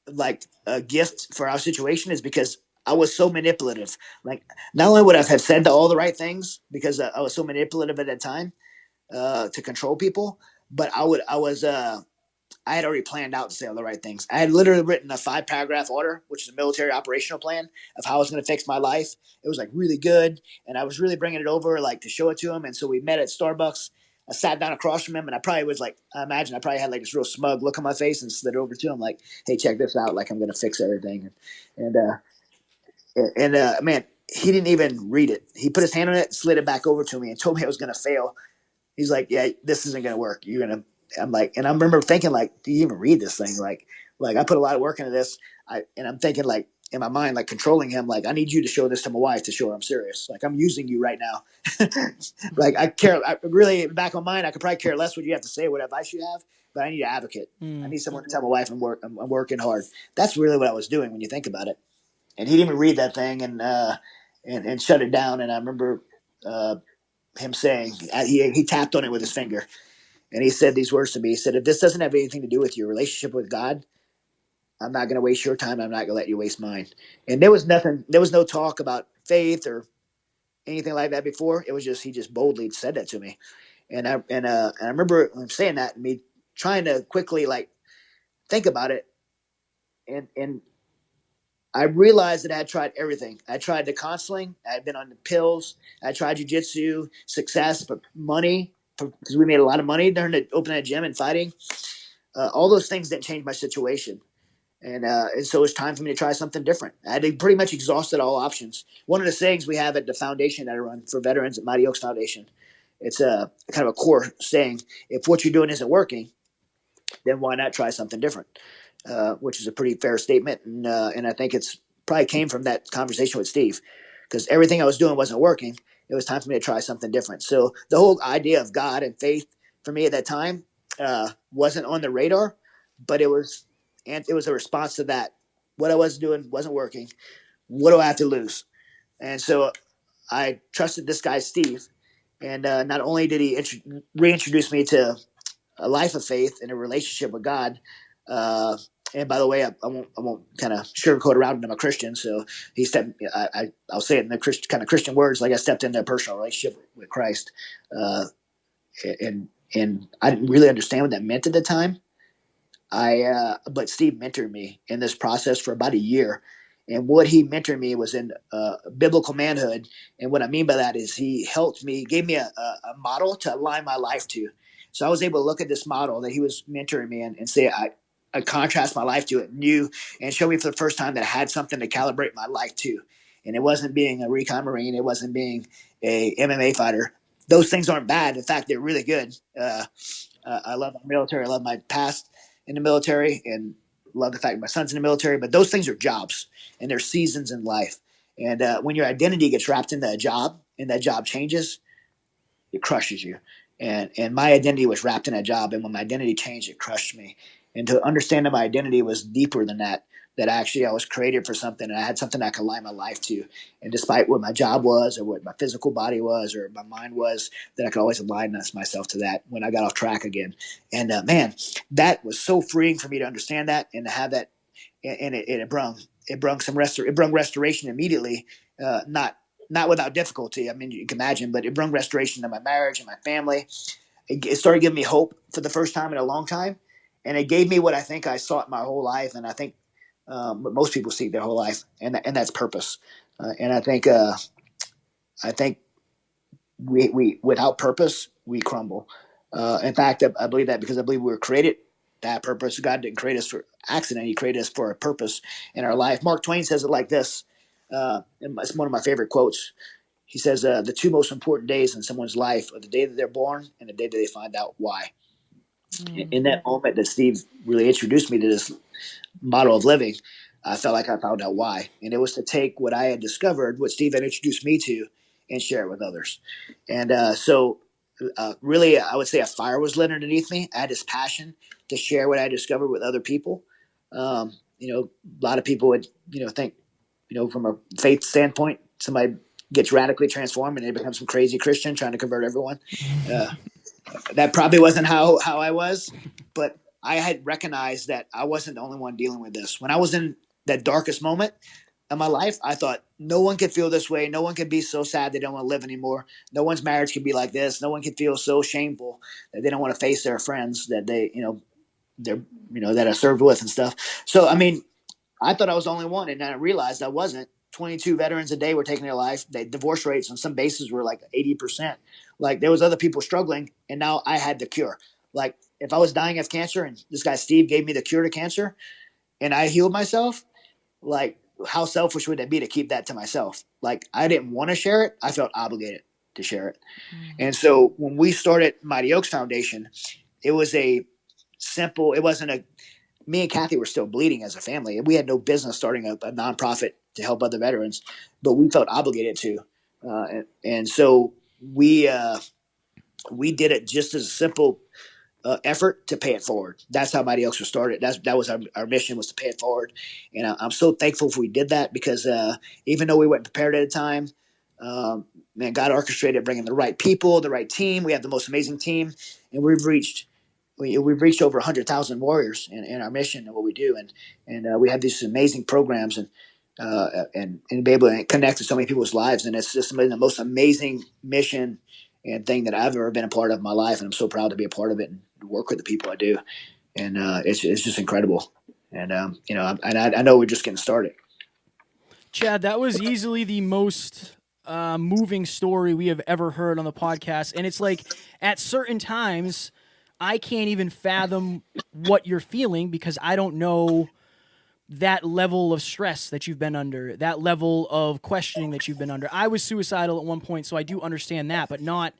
like a gift for our situation is because I was so manipulative. Like not only would I have said all the right things because I was so manipulative at that time to control people, but I had already planned out to say all the right things. I had literally written a 5-paragraph order, which is a military operational plan of how I was going to fix my life. It was like really good, and I was really bringing it over like to show it to him. And so we met at Starbucks. I sat down across from him, and I probably was like, I imagine I probably had like this real smug look on my face and slid over to him like, "Hey, check this out! Like I'm going to fix everything." And man, he didn't even read it. He put his hand on it, slid it back over to me, and told me I was going to fail. He's like, "Yeah, this isn't going to work. You're going to." I'm like, and I remember thinking like, "Do you even read this thing?" Like I put a lot of work into this. And I'm thinking like in my mind, like controlling him, like I need you to show this to my wife to show her I'm serious. Like I'm using you right now. Like I really back on mine. I could probably care less what you have to say, what advice you have, but I need an advocate. I need someone to tell my wife I'm working hard. That's really what I was doing when you think about it. And he didn't even read that thing and shut it down. And I remember him saying he tapped on it with his finger, and he said these words to me. He said, "If this doesn't have anything to do with your relationship with God, I'm not going to waste your time. I'm not going to let you waste mine." And there was nothing. There was no talk about faith or anything like that before. It was just he just boldly said that to me, and I remember him saying that and me trying to quickly like think about it, and I realized that I had tried everything. I tried the counseling. I had been on the pills. I tried jujitsu, success, but money because we made a lot of money during the opening a gym and fighting. All those things didn't change my situation. And so it's time for me to try something different. I had pretty much exhausted all options. One of the sayings we have at the foundation that I run for veterans at Mighty Oaks Foundation, it's a kind of a core saying: if what you're doing isn't working, then why not try something different? Which is a pretty fair statement, and I think it's probably came from that conversation with Steve, because everything I was doing wasn't working. It was time for me to try something different. So the whole idea of God and faith for me at that time wasn't on the radar, but it was a response to that. What I was doing wasn't working. What do I have to lose? And so I trusted this guy Steve, and not only did he reintroduce me to a life of faith and a relationship with God. And by the way, I won't kind of sugarcoat around. I'm a Christian, so he stepped. I'll say it in the kind of Christian words, like I stepped into a personal relationship with Christ, uh, and I didn't really understand what that meant at the time. But Steve mentored me in this process for about a year, and what he mentored me was in biblical manhood. And what I mean by that is he helped me, gave me a model to align my life to. So I was able to look at this model that he was mentoring me in and say I contrast my life to it, new, and show me for the first time that I had something to calibrate my life to. And it wasn't being a recon marine, it wasn't being a MMA fighter. Those things aren't bad. In fact, they're really good. I love my military. I love my past in the military, and love the fact my son's in the military. But those things are jobs, and they're seasons in life. And when your identity gets wrapped into a job, and that job changes, it crushes you. And my identity was wrapped in a job, and when my identity changed, it crushed me. And to understand that my identity was deeper than that, that actually I was created for something, and I had something I could align my life to. And despite what my job was, or what my physical body was, or my mind was, that I could always align myself to that when I got off track again. And man, that was so freeing for me to understand that and to have that. And it brung it brung restoration immediately. Not without difficulty. I mean, you can imagine, but it brought restoration to my marriage and my family. It started giving me hope for the first time in a long time, and it gave me what I think I sought my whole life, and I think what most people seek their whole life, and that's purpose. And I think we without purpose we crumble. In fact, I believe that because I believe we were created that purpose. God didn't create us for accident; He created us for a purpose in our life. Mark Twain says it like this: And it's one of my favorite quotes. He says, the two most important days in someone's life are the day that they're born and the day that they find out why. In that moment that Steve really introduced me to this model of living, I felt like I found out why. And it was to take what I had discovered, what Steve had introduced me to, and share it with others. And really, I would say a fire was lit underneath me. I had this passion to share what I discovered with other people. A lot of people would, think, from a faith standpoint, somebody gets radically transformed and they become some crazy Christian trying to convert everyone. That probably wasn't how I was, but I had recognized that I wasn't the only one dealing with this. When I was in that darkest moment in my life, I thought no one could feel this way. No one could be so sad they don't want to live anymore. No one's marriage could be like this. No one could feel so shameful that they don't want to face their friends that that I served with and stuff. So, I mean, I thought I was the only one, and then I realized I wasn't. 22 veterans a day were taking their life. The divorce rates on some bases were like 80%. Like there was other people struggling, and now I had the cure. Like if I was dying of cancer and this guy Steve gave me the cure to cancer and I healed myself, like how selfish would it be to keep that to myself? Like I didn't want to share it. I felt obligated to share it. And so when we started Mighty Oaks Foundation, it was it wasn't me and Kathy were still bleeding as a family. We had no business starting a nonprofit to help other veterans, but we felt obligated to. And so we did it just as a simple effort to pay it forward. That's how Mighty Oaks was started. That was our mission, was to pay it forward. And I'm so thankful if we did that, because even though we weren't prepared at the time, man, God orchestrated bringing the right people, the right team. We have the most amazing team, and we've reached over 100,000 warriors in our mission and what we do, and we have these amazing programs and be able to connect to so many people's lives, and it's just the most amazing mission and thing that I've ever been a part of in my life, and I'm so proud to be a part of it and work with the people I do, and it's just incredible, and I know we're just getting started. Chad, that was easily the most moving story we have ever heard on the podcast, and it's like at certain times I can't even fathom what you're feeling, because I don't know that level of stress that you've been under, that level of questioning that you've been under. I was suicidal at one point, so I do understand that, but not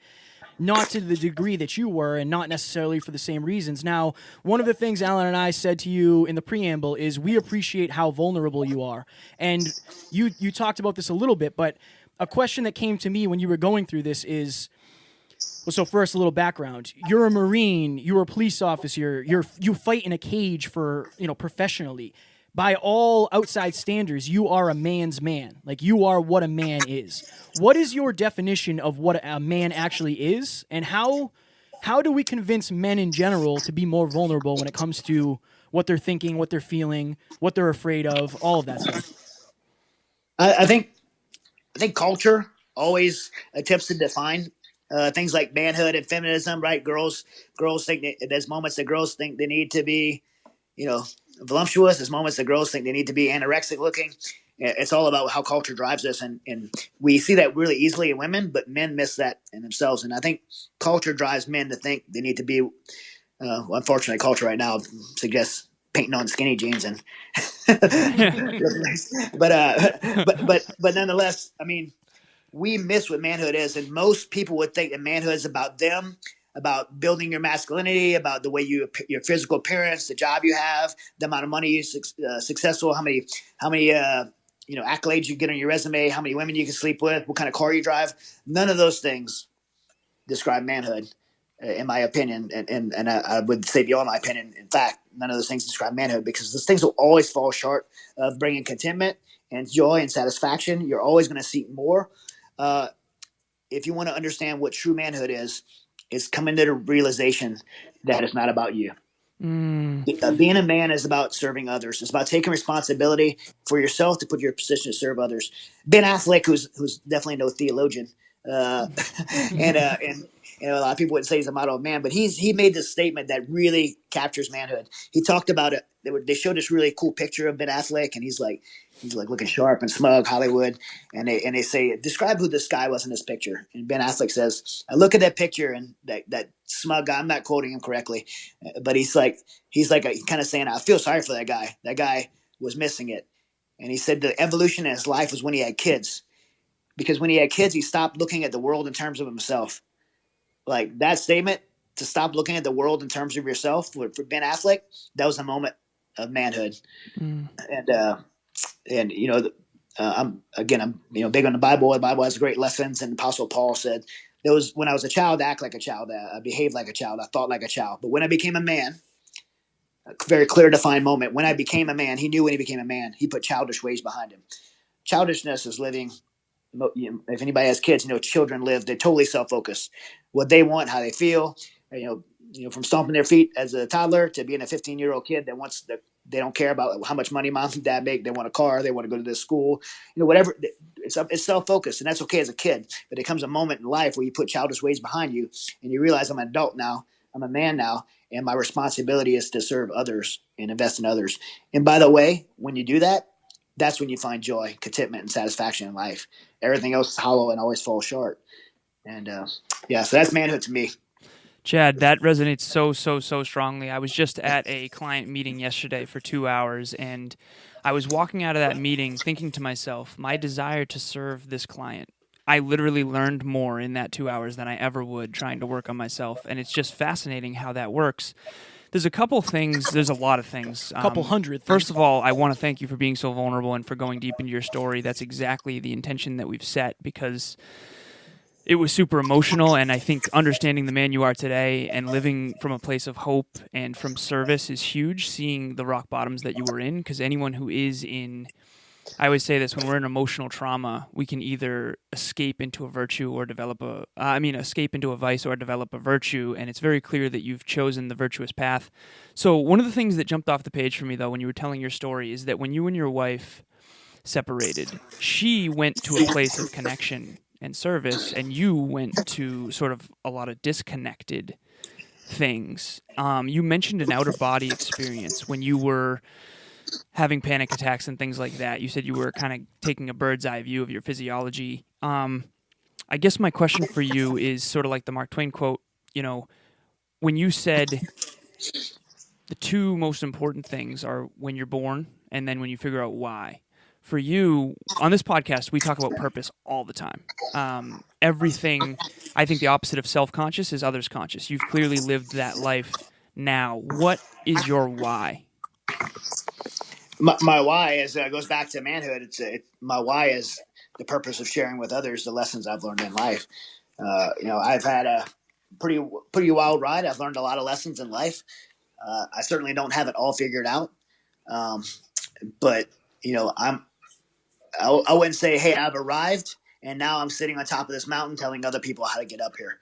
to the degree that you were, and not necessarily for the same reasons. Now, one of the things Alan and I said to you in the preamble is we appreciate how vulnerable you are. And you talked about this a little bit, but a question that came to me when you were going through this is, well, so first, a little background. You're a Marine. You're a police officer. You fight in a cage for, professionally. By all outside standards, you are a man's man. Like, you are what a man is. What is your definition of what a man actually is, and how do we convince men in general to be more vulnerable when it comes to what they're thinking, what they're feeling, what they're afraid of, all of that stuff? I think culture always attempts to define things like manhood and feminism, right? Girls think there's moments that girls think they need to be, voluptuous. There's moments that girls think they need to be anorexic looking. It's all about how culture drives us, and we see that really easily in women, but men miss that in themselves. And I think culture drives men to think they need to be. Unfortunately, culture right now suggests painting on skinny jeans and but nonetheless, I mean, we miss what manhood is, and most people would think that manhood is about them, about building your masculinity, about the way your physical appearance, the job you have, the amount of money you're successful, how many accolades you get on your resume, how many women you can sleep with, what kind of car you drive. None of those things describe manhood, in my opinion, and I would say beyond my opinion. In fact, none of those things describe manhood, because those things will always fall short of bringing contentment and joy and satisfaction. You're always going to seek more. If you want to understand what true manhood is coming to the realization that it's not about you. Being a man is about serving others. It's about taking responsibility for yourself to put your position to serve others. Ben Affleck, who's definitely no theologian, and a lot of people would say he's a model of man, but he made this statement that really captures manhood. He talked about it. They showed this really cool picture of Ben Affleck, and he's like looking sharp and smug, Hollywood, and they say, describe who this guy was in this picture. And Ben Affleck says, I look at that picture, and that smug guy, I'm not quoting him correctly, but he's like kind of saying, I feel sorry for that guy. That guy was missing it. And he said the evolution in his life was when he had kids, because when he had kids, he stopped looking at the world in terms of himself. Like that statement, to stop looking at the world in terms of yourself, for Ben Affleck, that was a moment of manhood. And I'm big on the Bible. The Bible has great lessons, and Apostle Paul said, "There was when I was a child, I act like a child, I behaved like a child, I thought like a child. But when I became a man, a very clear, defined moment. When I became a man, he knew when he became a man, he put childish ways behind him. Childishness is living. If anybody has kids, children live. They're totally self-focused. What they want, how they feel. From stomping their feet as a toddler to being a 15-year-old kid that wants the. They don't care about how much money mom and dad make. They want a car. They want to go to this school. Whatever. It's self-focused, and that's okay as a kid. But there comes a moment in life where you put childish ways behind you, and you realize I'm an adult now. I'm a man now, and my responsibility is to serve others and invest in others. And by the way, when you do that, that's when you find joy, contentment, and satisfaction in life. Everything else is hollow and always falls short. And so that's manhood to me. Chad, that resonates so strongly. I was just at a client meeting yesterday for 2 hours, and I was walking out of that meeting thinking to myself, my desire to serve this client. I literally learned more in that 2 hours than I ever would trying to work on myself, and it's just fascinating how that works. There's a couple things. There's a lot of things. Couple hundred things. First of all, I want to thank you for being so vulnerable and for going deep into your story. That's exactly the intention that we've set, because it was super emotional, and I think understanding the man you are today and living from a place of hope and from service is huge, seeing the rock bottoms that you were in, because anyone who is in, I always say this, when we're in emotional trauma, we can either escape into a virtue or escape into a vice or develop a virtue, and it's very clear that you've chosen the virtuous path. So one of the things that jumped off the page for me, though, when you were telling your story, is that when you and your wife separated, she went to a place of connection and service, and you went to sort of a lot of disconnected things. You mentioned an outer body experience when you were having panic attacks and things like that. You said you were kind of taking a bird's eye view of your physiology. I guess my question for you is sort of like the Mark Twain quote, when you said the two most important things are when you're born and then when you figure out why. For you, on this podcast, we talk about purpose all the time. Everything, I think the opposite of self-conscious is others conscious. You've clearly lived that life now. What is your why? My why is goes back to manhood. My why is the purpose of sharing with others the lessons I've learned in life. I've had a pretty wild ride. I've learned a lot of lessons in life. I certainly don't have it all figured out, but I wouldn't say, hey, I've arrived and now I'm sitting on top of this mountain telling other people how to get up here.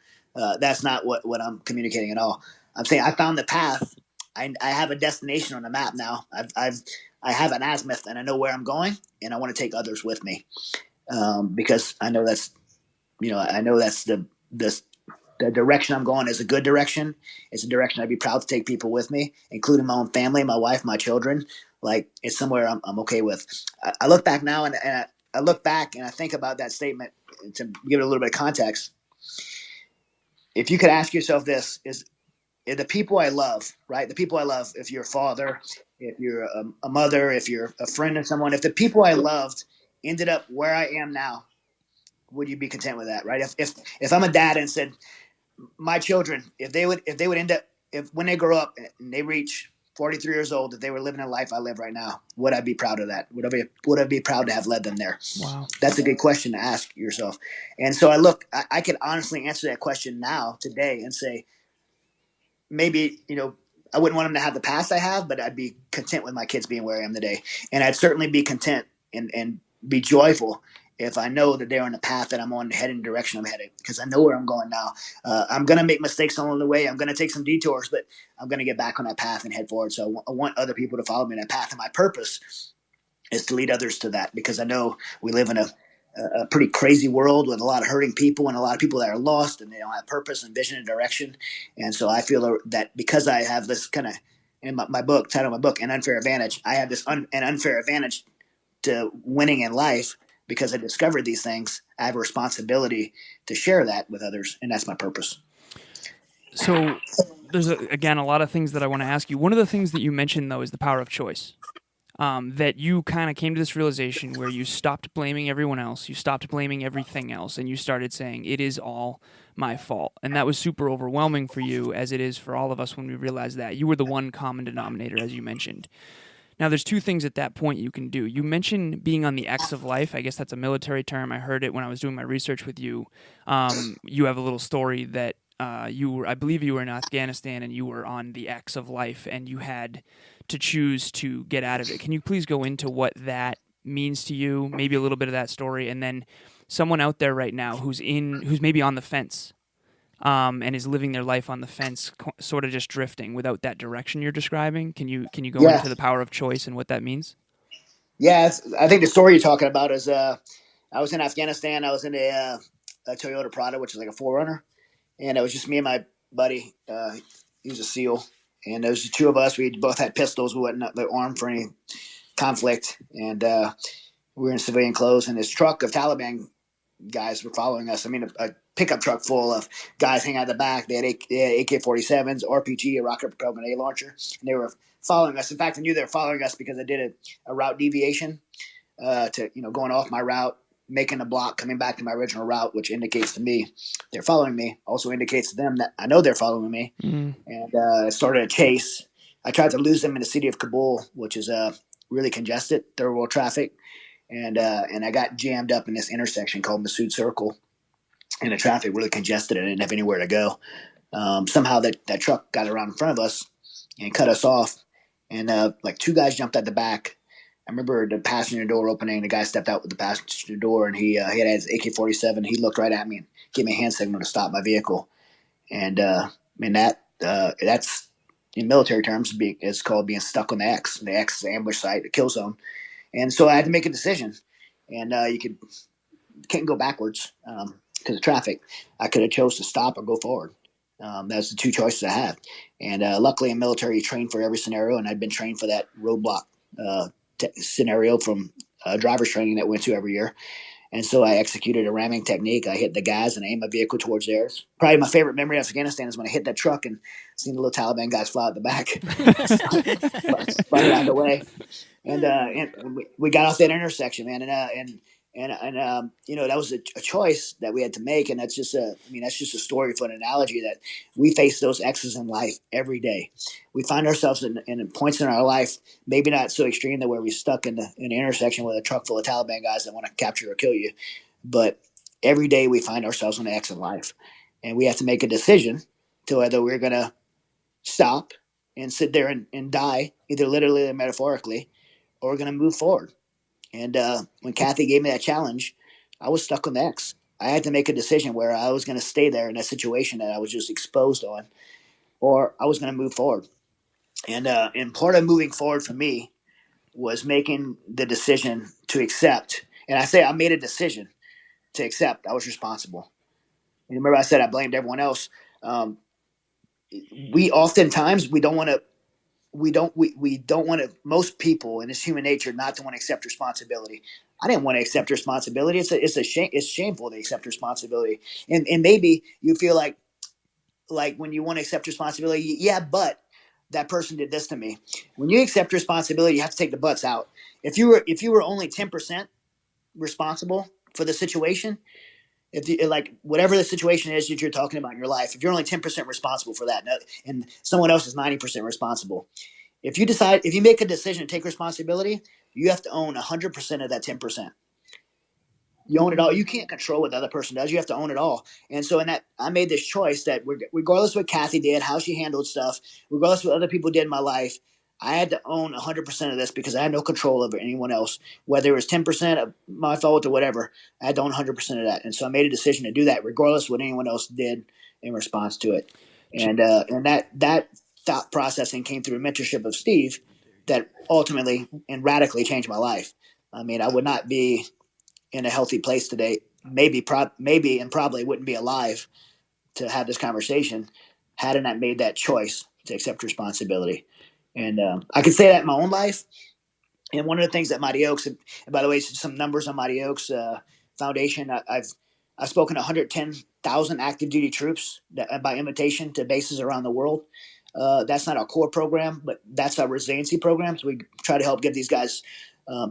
That's not what I'm communicating at all. I'm saying I found the path. I have a destination on the map now. I have an azimuth and I know where I'm going, and I want to take others with me, because I know that's the direction I'm going is a good direction. It's a direction I'd be proud to take people with me, including my own family, my wife, my children. Like, it's somewhere I'm okay with. I look back now and I look back and I think about that statement to give it a little bit of context. If you could ask yourself this, is the people I love, right? The people I love, if you're a father, if you're a mother, if you're a friend of someone, if the people I loved ended up where I am now, would you be content with that, right? If I'm a dad and said, my children, if they would end up, if when they grow up and they reach 43 years old, if they were living a life I live right now, would I be proud of that? Would I be proud to have led them there? Wow. That's a good question to ask yourself. And so I could honestly answer that question now, today, and say, maybe, I wouldn't want them to have the past I have, but I'd be content with my kids being where I am today. And I'd certainly be content and be joyful if I know that they're on the path that I'm on, heading the direction I'm headed, because I know where I'm going now. I'm going to make mistakes along the way. I'm going to take some detours, but I'm going to get back on that path and head forward. So I want other people to follow me on that path. And my purpose is to lead others to that, because I know we live in a pretty crazy world with a lot of hurting people and a lot of people that are lost and they don't have purpose and vision and direction. And so I feel that because I have this kind of, in my book, title of my book, An Unfair Advantage, I have this an unfair advantage to winning in life. Because I discovered these things, I have a responsibility to share that with others, and that's my purpose. So there's, again, a lot of things that I want to ask you. One of the things that you mentioned, though, is the power of choice. that you kind of came to this realization where you stopped blaming everyone else, you stopped blaming everything else, and you started saying, it is all my fault. And that was super overwhelming for you, as it is for all of us when we realized that. You were the one common denominator, as you mentioned. Now, there's two things at that point you can do. You mentioned being on the X of life. I guess that's a military term. I heard it when I was doing my research with you. You have a little story that I believe you were in Afghanistan and you were on the X of life and you had to choose to get out of it. Can you please go into what that means to you? Maybe a little bit of that story, and then someone out there right now who's maybe on the fence. And is living their life on the fence, sort of just drifting without that direction you're describing. Can you go into the power of choice and what that means? Yeah, I think the story you're talking about is I was in Afghanistan. I was in a Toyota Prado, which is like a 4Runner, and it was just me and my buddy. He was a SEAL, and there was the two of us. We both had pistols. We weren't armed for any conflict, and we were in civilian clothes. And this truck of Taliban guys were following us. I mean, a pickup truck full of guys hanging out the back. They had AK-47s, RPG, a rocket propelled grenade launcher, and they were following us. In fact, I knew they were following us because I did a route deviation to going off my route, making a block, coming back to my original route, which indicates to me they're following me. Also indicates to them that I know they're following me. And I started a chase. I tried to lose them in the city of Kabul, which is really congested, third world traffic. And I got jammed up in this intersection called Masood Circle, and the traffic really congested. I didn't have anywhere to go. Somehow that truck got around in front of us and cut us off. And like two guys jumped out the back. I remember the passenger door opening. The guy stepped out with the passenger door, and he had his AK-47. He looked right at me and gave me a hand signal to stop my vehicle. And that's in military terms, it's called being stuck on the X. The X is the ambush site, the kill zone. And so I had to make a decision, and can't go backwards because of traffic. I could have chose to stop or go forward. That's the two choices I had. And luckily, in military, you train for every scenario, and I'd been trained for that roadblock scenario from driver's training that we went to every year. And so I executed a ramming technique. I hit the gas and aimed my vehicle towards theirs. Probably my favorite memory of Afghanistan is when I hit that truck and seen the little Taliban guys fly out the back, spun it out of the way. And we got off that intersection, man, and that was a choice that we had to make, and that's just a story for an analogy that we face those X's in life every day. We find ourselves in points in our life, maybe not so extreme that where we're stuck in an intersection with a truck full of Taliban guys that want to capture or kill you, but every day we find ourselves on an X in life, and we have to make a decision to whether we're going to stop and sit there and die, either literally or metaphorically, or we're going to move forward. And when Kathy gave me that challenge, I was stuck on the X. I had to make a decision where I was going to stay there in that situation that I was just exposed on, or I was going to move forward. And part of moving forward for me was making the decision to accept. And I say I made a decision to accept I was responsible. And remember I said I blamed everyone else. We oftentimes we don't want to most people, and it's human nature not to want to accept responsibility. I didn't want to accept responsibility. It's a shame. It's shameful to accept responsibility. And maybe you feel like when you want to accept responsibility, yeah, but that person did this to me. When you accept responsibility, you have to take the buts out. If you were only 10% responsible for the situation, whatever the situation is that you're talking about in your life, if you're only 10% responsible for that, and someone else is 90% responsible, if you make a decision to take responsibility, you have to own 100% of that 10%. You own it all. You can't control what the other person does. You have to own it all. And so in that, I made this choice that regardless of what Kathy did, how she handled stuff, regardless of what other people did in my life, I had to own 100% of this because I had no control over anyone else, whether it was 10% of my fault or whatever. I had to own 100% of that. And so I made a decision to do that regardless of what anyone else did in response to it. And that thought processing came through a mentorship of Steve that ultimately and radically changed my life. I mean, I would not be in a healthy place today, maybe and probably wouldn't be alive to have this conversation had I not made that choice to accept responsibility. And I could say that in my own life. And one of the things that Mighty Oaks, and by the way, some numbers on Mighty Oaks Foundation, I've spoken to 110,000 active duty troops by invitation to bases around the world. That's not our core program, but that's our resiliency program. So we try to help give these guys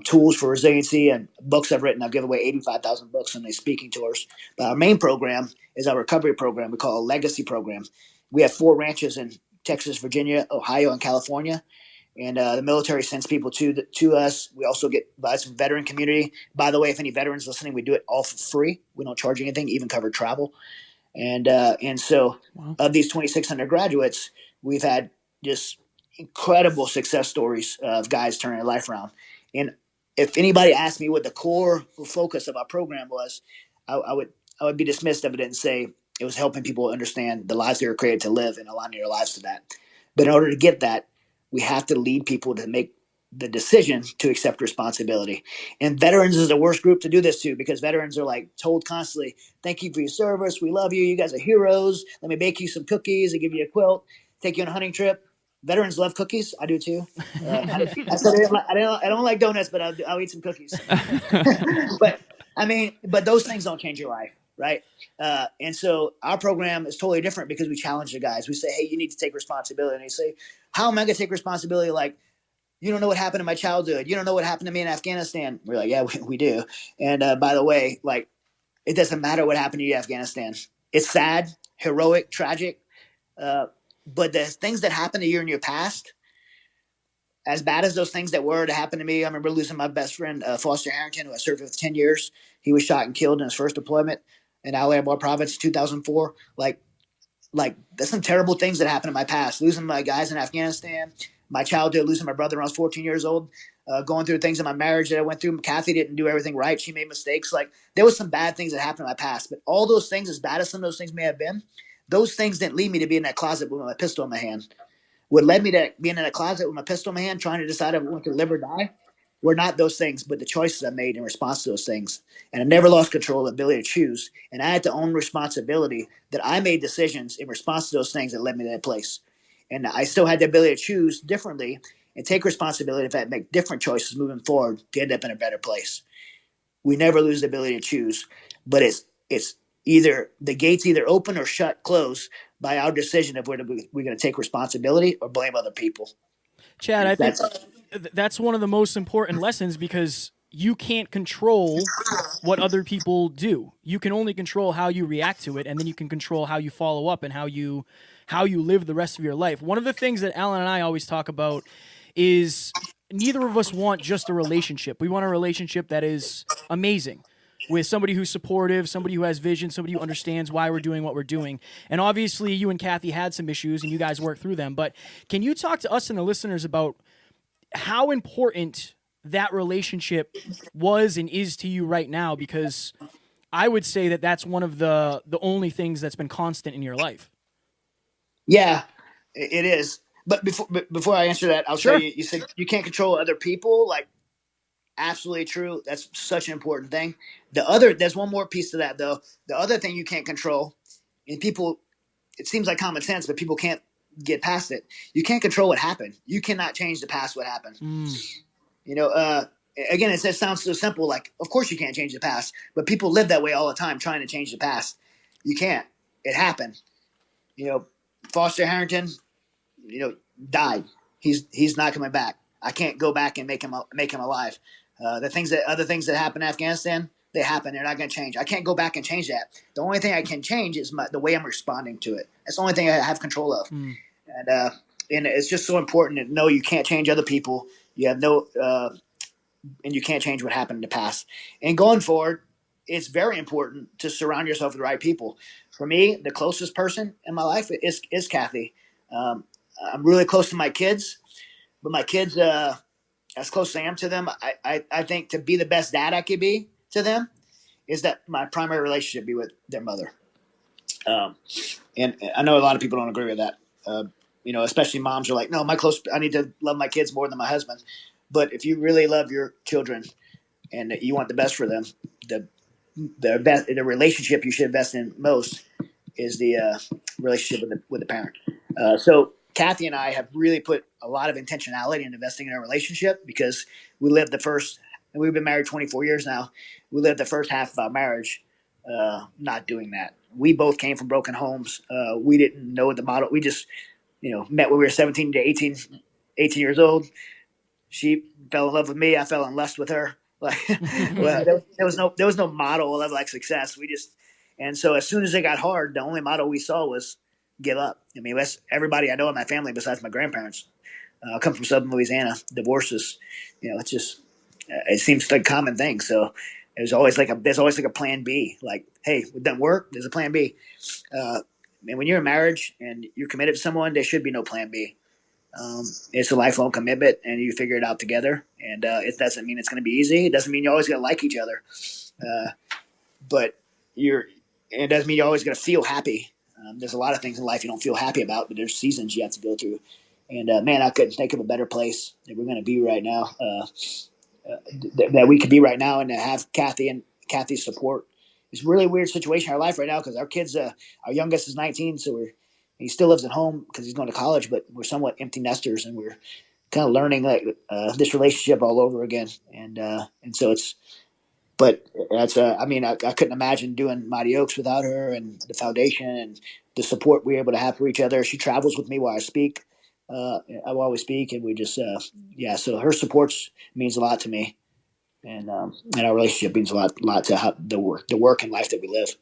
tools for resiliency and books I've written. I've given away 85,000 books on these speaking tours. But our main program is our recovery program. We call it a legacy program. We have 4 ranches in Texas, Virginia, Ohio, and California. And the military sends people to us. We also get by some veteran community. By the way, if any veterans listening, we do it all for free. We don't charge anything, even cover travel. And so Wow. of these 2,600 graduates, we've had just incredible success stories of guys turning their life around. And if anybody asked me what the core focus of our program was, I would be dismissed of it and say it was helping people understand the lives they were created to live and aligning their lives to that. But in order to get that, we have to lead people to make the decision to accept responsibility. And veterans is the worst group to do this to, because veterans are like told constantly, thank you for your service. We love you. You guys are heroes. Let me bake you some cookies and give you a quilt, take you on a hunting trip. Veterans love cookies. I do too. I said I don't like donuts, but I'll eat some cookies. but those things don't change your life, right? And so our program is totally different because we challenge the guys. We say, hey, you need to take responsibility. And they say, how am I going to take responsibility? Like, you don't know what happened in my childhood. You don't know what happened to me in Afghanistan. We're like, yeah, we do. And by the way, like, it doesn't matter what happened to you in Afghanistan. It's sad, heroic, tragic. But the things that happened to you in your past, as bad as those things that were to happen to me, I remember losing my best friend, Foster Harrington, who I served with 10 years. He was shot and killed in his first deployment in Al-Anbar province in 2004. Like there's some terrible things that happened in my past. Losing my guys in Afghanistan, my childhood, losing my brother when I was 14 years old, going through things in my marriage that I went through. Kathy didn't do everything right. She made mistakes. Like there was some bad things that happened in my past, but all those things, as bad as some of those things may have been, those things didn't lead me to be in that closet with my pistol in my hand. What led me to being in a closet with my pistol in my hand, trying to decide if I want to live or die, were not those things, but the choices I made in response to those things. And I never lost control of the ability to choose. And I had to own responsibility that I made decisions in response to those things that led me to that place. And I still had the ability to choose differently and take responsibility if I make different choices moving forward to end up in a better place. We never lose the ability to choose, but it's either the gates either open or shut, close by our decision of whether we're going to take responsibility or blame other people. Chad, I think that's one of the most important lessons, because you can't control what other people do. You can only control how you react to it, and then you can control how you follow up and how you live the rest of your life. One of the things that Alan and I always talk about is neither of us want just a relationship. We want a relationship that is amazing, with somebody who's supportive, somebody who has vision, somebody who understands why we're doing what we're doing. And obviously you and Kathy had some issues and you guys worked through them, but can you talk to us and the listeners about how important that relationship was and is to you right now? Because I would say that that's one of the only things that's been constant in your life. Yeah, it is. But before I answer that, I'll Sure. tell you, you said you can't control other people. Like, absolutely true. That's such an important thing. There's one more piece to that though. The other thing you can't control, and people, it seems like common sense, but people can't get past it. You can't control what happened. You cannot change the past. What happened? You know, again, it sounds so simple. Like, of course you can't change the past, but people live that way all the time, trying to change the past. You can't. It happened. You know, Foster Harrington, died. He's not coming back. I can't go back and make him alive. Other things that happened in Afghanistan, they happen. They're not going to change. I can't go back and change that. The only thing I can change is the way I'm responding to it. That's the only thing I have control of. And it's just so important to know you can't change other people. You have and you can't change what happened in the past. And going forward, it's very important to surround yourself with the right people. For me, the closest person in my life is Kathy. I'm really close to my kids, but my kids, as close as I am to them, I think to be the best dad I could be to them is that my primary relationship be with their mother. And I know a lot of people don't agree with that. Especially moms are like, no, I need to love my kids more than my husband. But if you really love your children and you want the best for them, the relationship you should invest in most is the relationship with the parent. So Kathy and I have really put a lot of intentionality in investing in our relationship, because we've been married 24 years now. We lived the first half of our marriage not doing that. We both came from broken homes. We didn't know the model. met when we were 17 to 18 years old. She fell in love with me. I fell in lust with her. Like, well, there was no model of like success. And so as soon as it got hard, the only model we saw was give up. I mean, that's everybody I know in my family besides my grandparents. I come from Southern Louisiana. Divorces, it's just it seems like a common thing. So there's always like a plan B. Like, hey, it doesn't work. There's a plan B. And when you're in marriage and you're committed to someone, there should be no plan B. It's a lifelong commitment, and you figure it out together. And it doesn't mean it's going to be easy. It doesn't mean you're always going to like each other, but it doesn't mean you're always going to feel happy. There's a lot of things in life you don't feel happy about, but there's seasons you have to go through. And man, I couldn't think of a better place that we're going to be right now. That we could be right now, and to have Kathy's support. It's a really weird situation in our life right now because our kids, our youngest is 19, so he still lives at home because he's going to college, but we're somewhat empty nesters, and we're kind of learning this relationship all over again. And so but that's I mean, I couldn't imagine doing Mighty Oaks without her and the foundation and the support we're able to have for each other. She travels with me while I speak. I will always speak, and we just so her support means a lot to me, and our relationship means a lot to how the work and life that we live.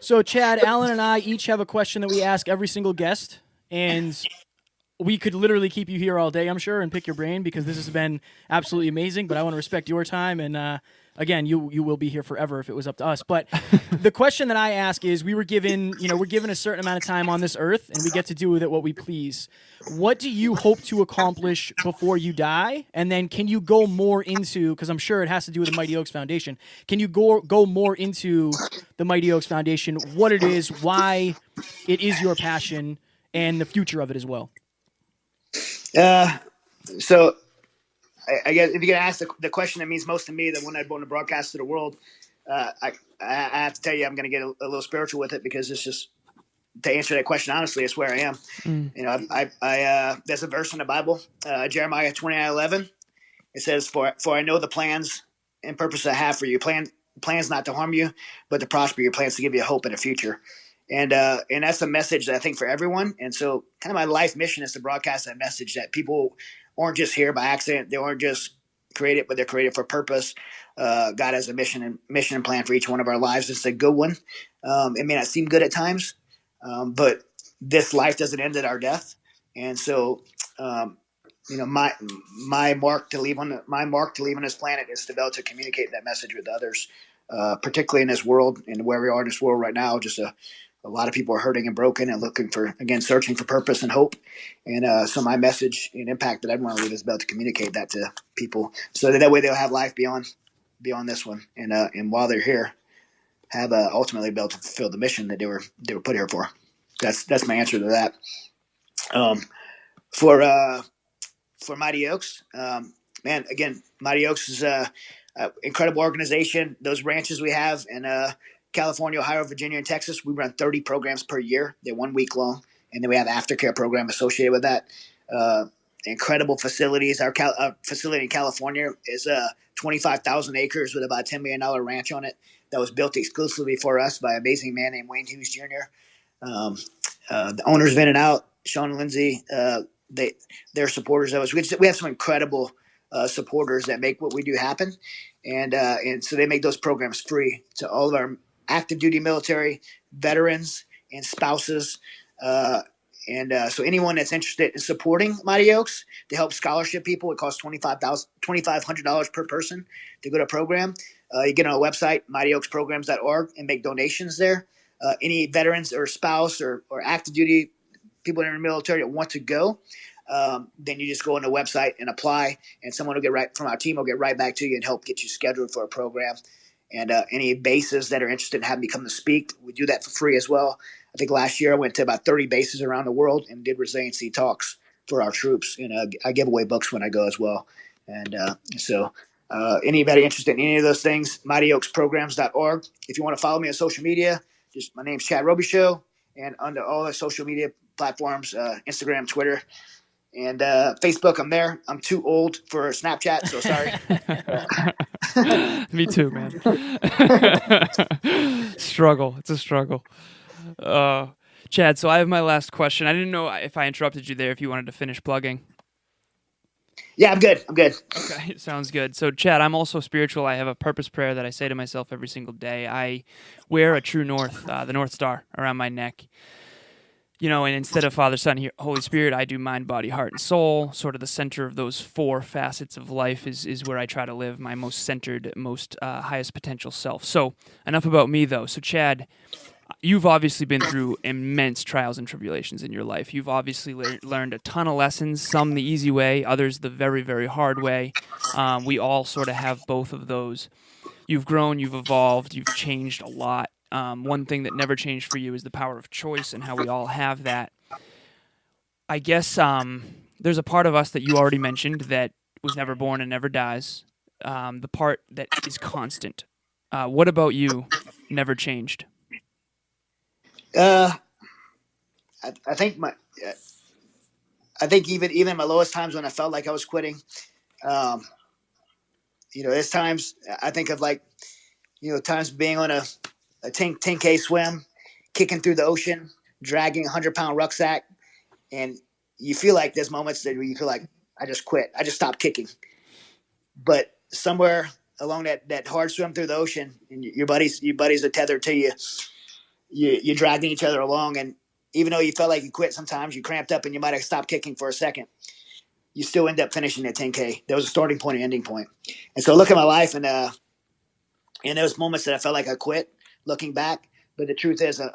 So Chad, Alan, and I each have a question that we ask every single guest, and we could literally keep you here all day, I'm sure, and pick your brain because this has been absolutely amazing. But I want to respect your time, and again, you will be here forever if it was up to us. But the question that I ask is: we're given a certain amount of time on this earth, and we get to do with it what we please. What do you hope to accomplish before you die? And then can you go more into, because I'm sure it has to do with the Mighty Oaks Foundation, can you go more into the Mighty Oaks Foundation, what it is, why it is your passion, and the future of it as well? So I guess if you're going to ask the question that means most to me, the one I'd want to broadcast to the world, I have to tell you, I'm going to get a little spiritual with it because it's just, to answer that question honestly, it's where I am. I there's a verse in the Bible, Jeremiah 29:11. It says, "For I know the plans and purpose I have for you. Plans not to harm you, but to prosper you. Plans to give you a hope and a future." And that's a message that I think for everyone. And so, kind of my life mission is to broadcast that message that people aren't just here by accident. They aren't just created, but they're created for purpose. God has a mission and plan for each one of our lives. It's a good one. It may not seem good at times. But this life doesn't end at our death, and so my mark to leave on this planet is to be able to communicate that message with others, particularly in this world and where we are in this world right now. Just a lot of people are hurting and broken and looking for, again, searching for purpose and hope. And so my message and impact that I want to leave is be able to communicate that to people, so that way they'll have life beyond this one, and while they're here, have ultimately be able to fulfill the mission that they were put here for. That's my answer to that. For Mighty Oaks, man, again, Mighty Oaks is a incredible organization. Those ranches we have in California, Ohio, Virginia, and Texas, we run 30 programs per year. They're 1 week long, and then we have aftercare program associated with that. Incredible facilities. Our facility in California is 25,000 acres with about a $10 million ranch on it that was built exclusively for us by an amazing man named Wayne Hughes Jr. The owners of In-N-Out, Sean and Lindsay, they're supporters of us. We have some incredible supporters that make what we do happen, and so they make those programs free to all of our active duty military, veterans, and spouses. So anyone that's interested in supporting Mighty Oaks to help scholarship people, it costs $2,500 per person to go to a program. You get on our website, mightyoaksprograms.org, and make donations there. Any veterans or spouse or active duty people in the military that want to go, then you just go on the website and apply, and someone from our team will get right back to you and help get you scheduled for a program. And any bases that are interested in having me come to speak, we do that for free as well. I think last year I went to about 30 bases around the world and did resiliency talks for our troops. And I give away books when I go as well. And so anybody interested in any of those things, mightyoaksprograms.org. If you want to follow me on social media, just my name's Chad Robichaux, and under all the social media platforms, Instagram, Twitter, and Facebook, I'm there. I'm too old for Snapchat, so sorry. Me too, man. Struggle. It's a struggle. Chad, so I have my last question. I didn't know if I interrupted you there, if you wanted to finish plugging. Yeah, I'm good. Okay, sounds good. So, Chad, I'm also spiritual. I have a purpose prayer that I say to myself every single day. I wear a true north, the North Star, around my neck. And instead of Father, Son, Holy Spirit, I do mind, body, heart, and soul. Sort of the center of those four facets of life is where I try to live my most centered, most highest potential self. So, enough about me, though. So, Chad, you've obviously been through immense trials and tribulations in your life. You've obviously learned a ton of lessons, some the easy way, others the very, very hard way. We all sort of have both of those. You've grown, you've evolved, you've changed a lot. One thing that never changed for you is the power of choice and how we all have that. I guess there's a part of us that you already mentioned that was never born and never dies, the part that is constant. What about you never changed? I think even in my lowest times when I felt like I was quitting, there's times I think of times being on a 10K swim, kicking through the ocean, dragging a 100-pound rucksack, and you feel like there's moments where you feel like I just quit, I just stopped kicking, but somewhere along that hard swim through the ocean, and your buddies are tethered to you. You're dragging each other along, and even though you felt like you quit, sometimes you cramped up and you might have stopped kicking for a second. You still end up finishing that 10K. There was a starting point and ending point. And so I look at my life, and there was moments that I felt like I quit, looking back. But the truth is, I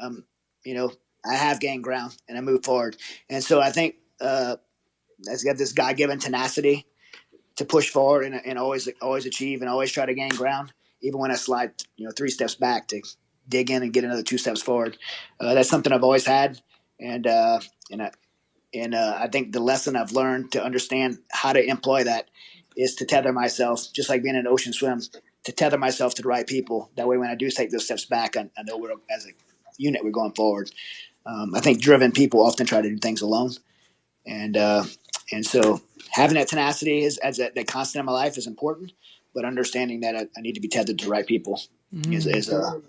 have gained ground and I moved forward. And so I think I've got this God-given tenacity to push forward and always achieve and always try to gain ground, even when I slide 3 steps back to dig in and get another 2 steps forward. That's something I've always had, and I think the lesson I've learned to understand how to employ that is to tether myself, just like being in an ocean swim, to tether myself to the right people. That way, when I do take those steps back, I know we're as a unit we're going forward. I think driven people often try to do things alone, and so having that tenacity as that constant in my life is important. But understanding that I need to be tethered to the right people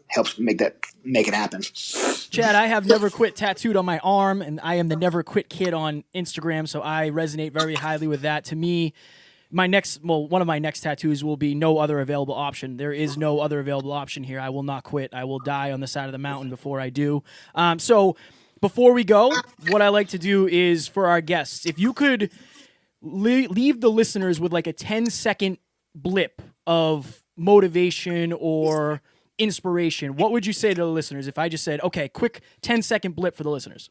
helps make it happen. Chad, I have never quit tattooed on my arm, and I am the never quit kid on Instagram, so I resonate very highly with that. To me, one of my next tattoos will be no other available option. There is no other available option here. I will not quit. I will die on the side of the mountain before I do. So before we go, what I like to do is for our guests, if you could leave the listeners with like a 10-second blip of motivation or inspiration, what would you say to the listeners if I just said, okay, quick 10-second blip for the listeners?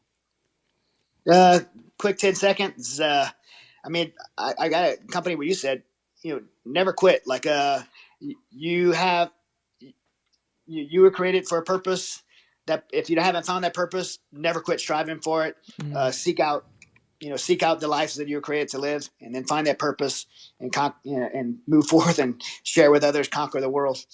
Quick 10 seconds. I got a company where you said, never quit. Like, you were created for a purpose. That if you haven't found that purpose, never quit striving for it. Seek out the lives that you were created to live, and then find that purpose and move forth and share with others, conquer the world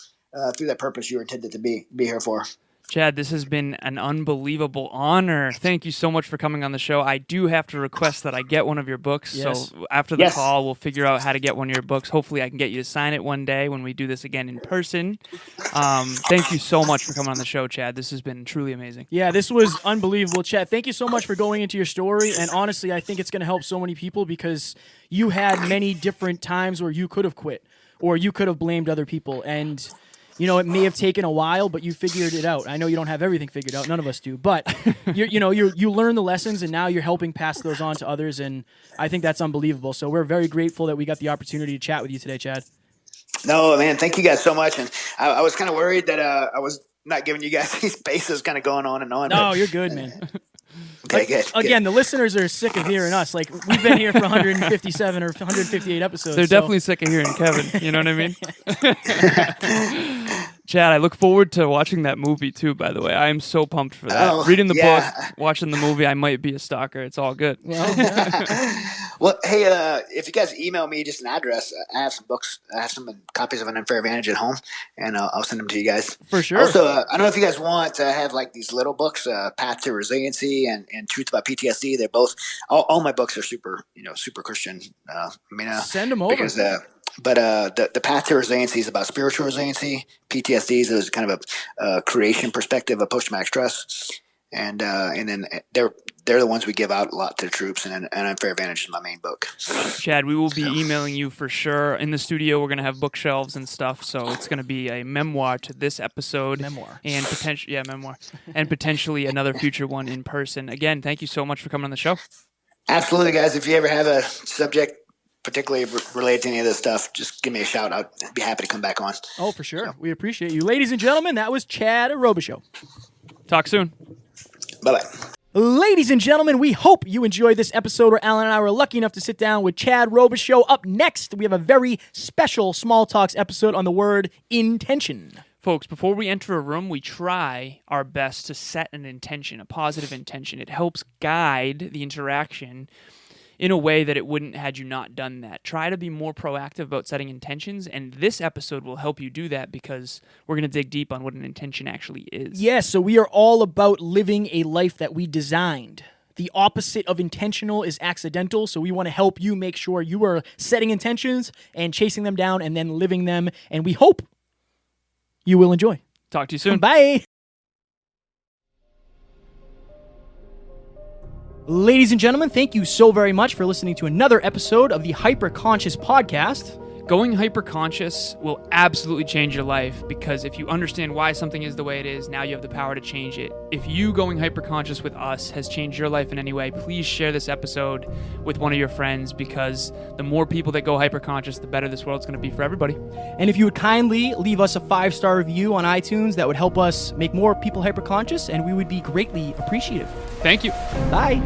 through that purpose you were intended to be here for. Chad, this has been an unbelievable honor. Thank you so much for coming on the show. I do have to request that I get one of your books. Yes. So after the call, we'll figure out how to get one of your books. Hopefully I can get you to sign it one day when we do this again in person. Thank you so much for coming on the show, Chad. This has been truly amazing. Yeah, this was unbelievable, Chad. Thank you so much for going into your story. And honestly, I think it's going to help so many people because you had many different times where you could have quit or you could have blamed other people. And it may have taken a while, but you figured it out. I know you don't have everything figured out. None of us do. But, you learn the lessons, and now you're helping pass those on to others, and I think that's unbelievable. So we're very grateful that we got the opportunity to chat with you today, Chad. No, man, thank you guys so much. And I was kind of worried that I was not giving you guys these bases kind of going on and on. No, you're good, man. Okay, good. Again, the listeners are sick of hearing us. Like, we've been here for 157 or 158 episodes. They're definitely sick of hearing Kevin. You know what I mean? Chad, I look forward to watching that movie too, by the way. I am so pumped for that. Reading the book, watching the movie, I might be a stalker. It's all good. Well, hey, if you guys email me just an address, I have some books. I have some copies of An Unfair Advantage at home, and I'll send them to you guys. For sure. Also, I don't know if you guys want to have like these little books, Path to Resiliency and Truth About PTSD. They're both, all my books are super Christian. Send them over. Because, but the Path to Resiliency is about spiritual resiliency. PTSD is kind of a creation perspective of post-traumatic stress. and then they're the ones we give out a lot to the troops, and Unfair Advantage is my main book. Chad, we will be emailing you for sure. In the studio, we're going to have bookshelves and stuff, so it's going to be a memoir to this episode. Memoir. And memoir. And potentially another future one in person. Again, thank you so much for coming on the show. Absolutely, guys. If you ever have a subject particularly related to any of this stuff, just give me a shout. I'd be happy to come back on. Oh, for sure. So. We appreciate you. Ladies and gentlemen, that was Chad Robichaux. Talk soon. Bye-bye. Ladies and gentlemen, we hope you enjoyed this episode where Alan and I were lucky enough to sit down with Chad Robichaux. Up next, we have a very special Small Talks episode on the word intention. Folks, before we enter a room, we try our best to set an intention, a positive intention. It helps guide the interaction in a way that it wouldn't had you not done that. Try to be more proactive about setting intentions, and this episode will help you do that because we're going to dig deep on what an intention actually is. Yes, so we are all about living a life that we designed. The opposite of intentional is accidental, so we want to help you make sure you are setting intentions and chasing them down and then living them, and we hope you will enjoy. Talk to you soon. Bye. Ladies and gentlemen, thank you so very much for listening to another episode of the Hyper Conscious Podcast. Going hyper-conscious will absolutely change your life because if you understand why something is the way it is, now you have the power to change it. If you going hyper-conscious with us has changed your life in any way, please share this episode with one of your friends because the more people that go hyper-conscious, the better this world's going to be for everybody. And if you would kindly leave us a 5-star review on iTunes, that would help us make more people hyper-conscious, and we would be greatly appreciative. Thank you. Bye.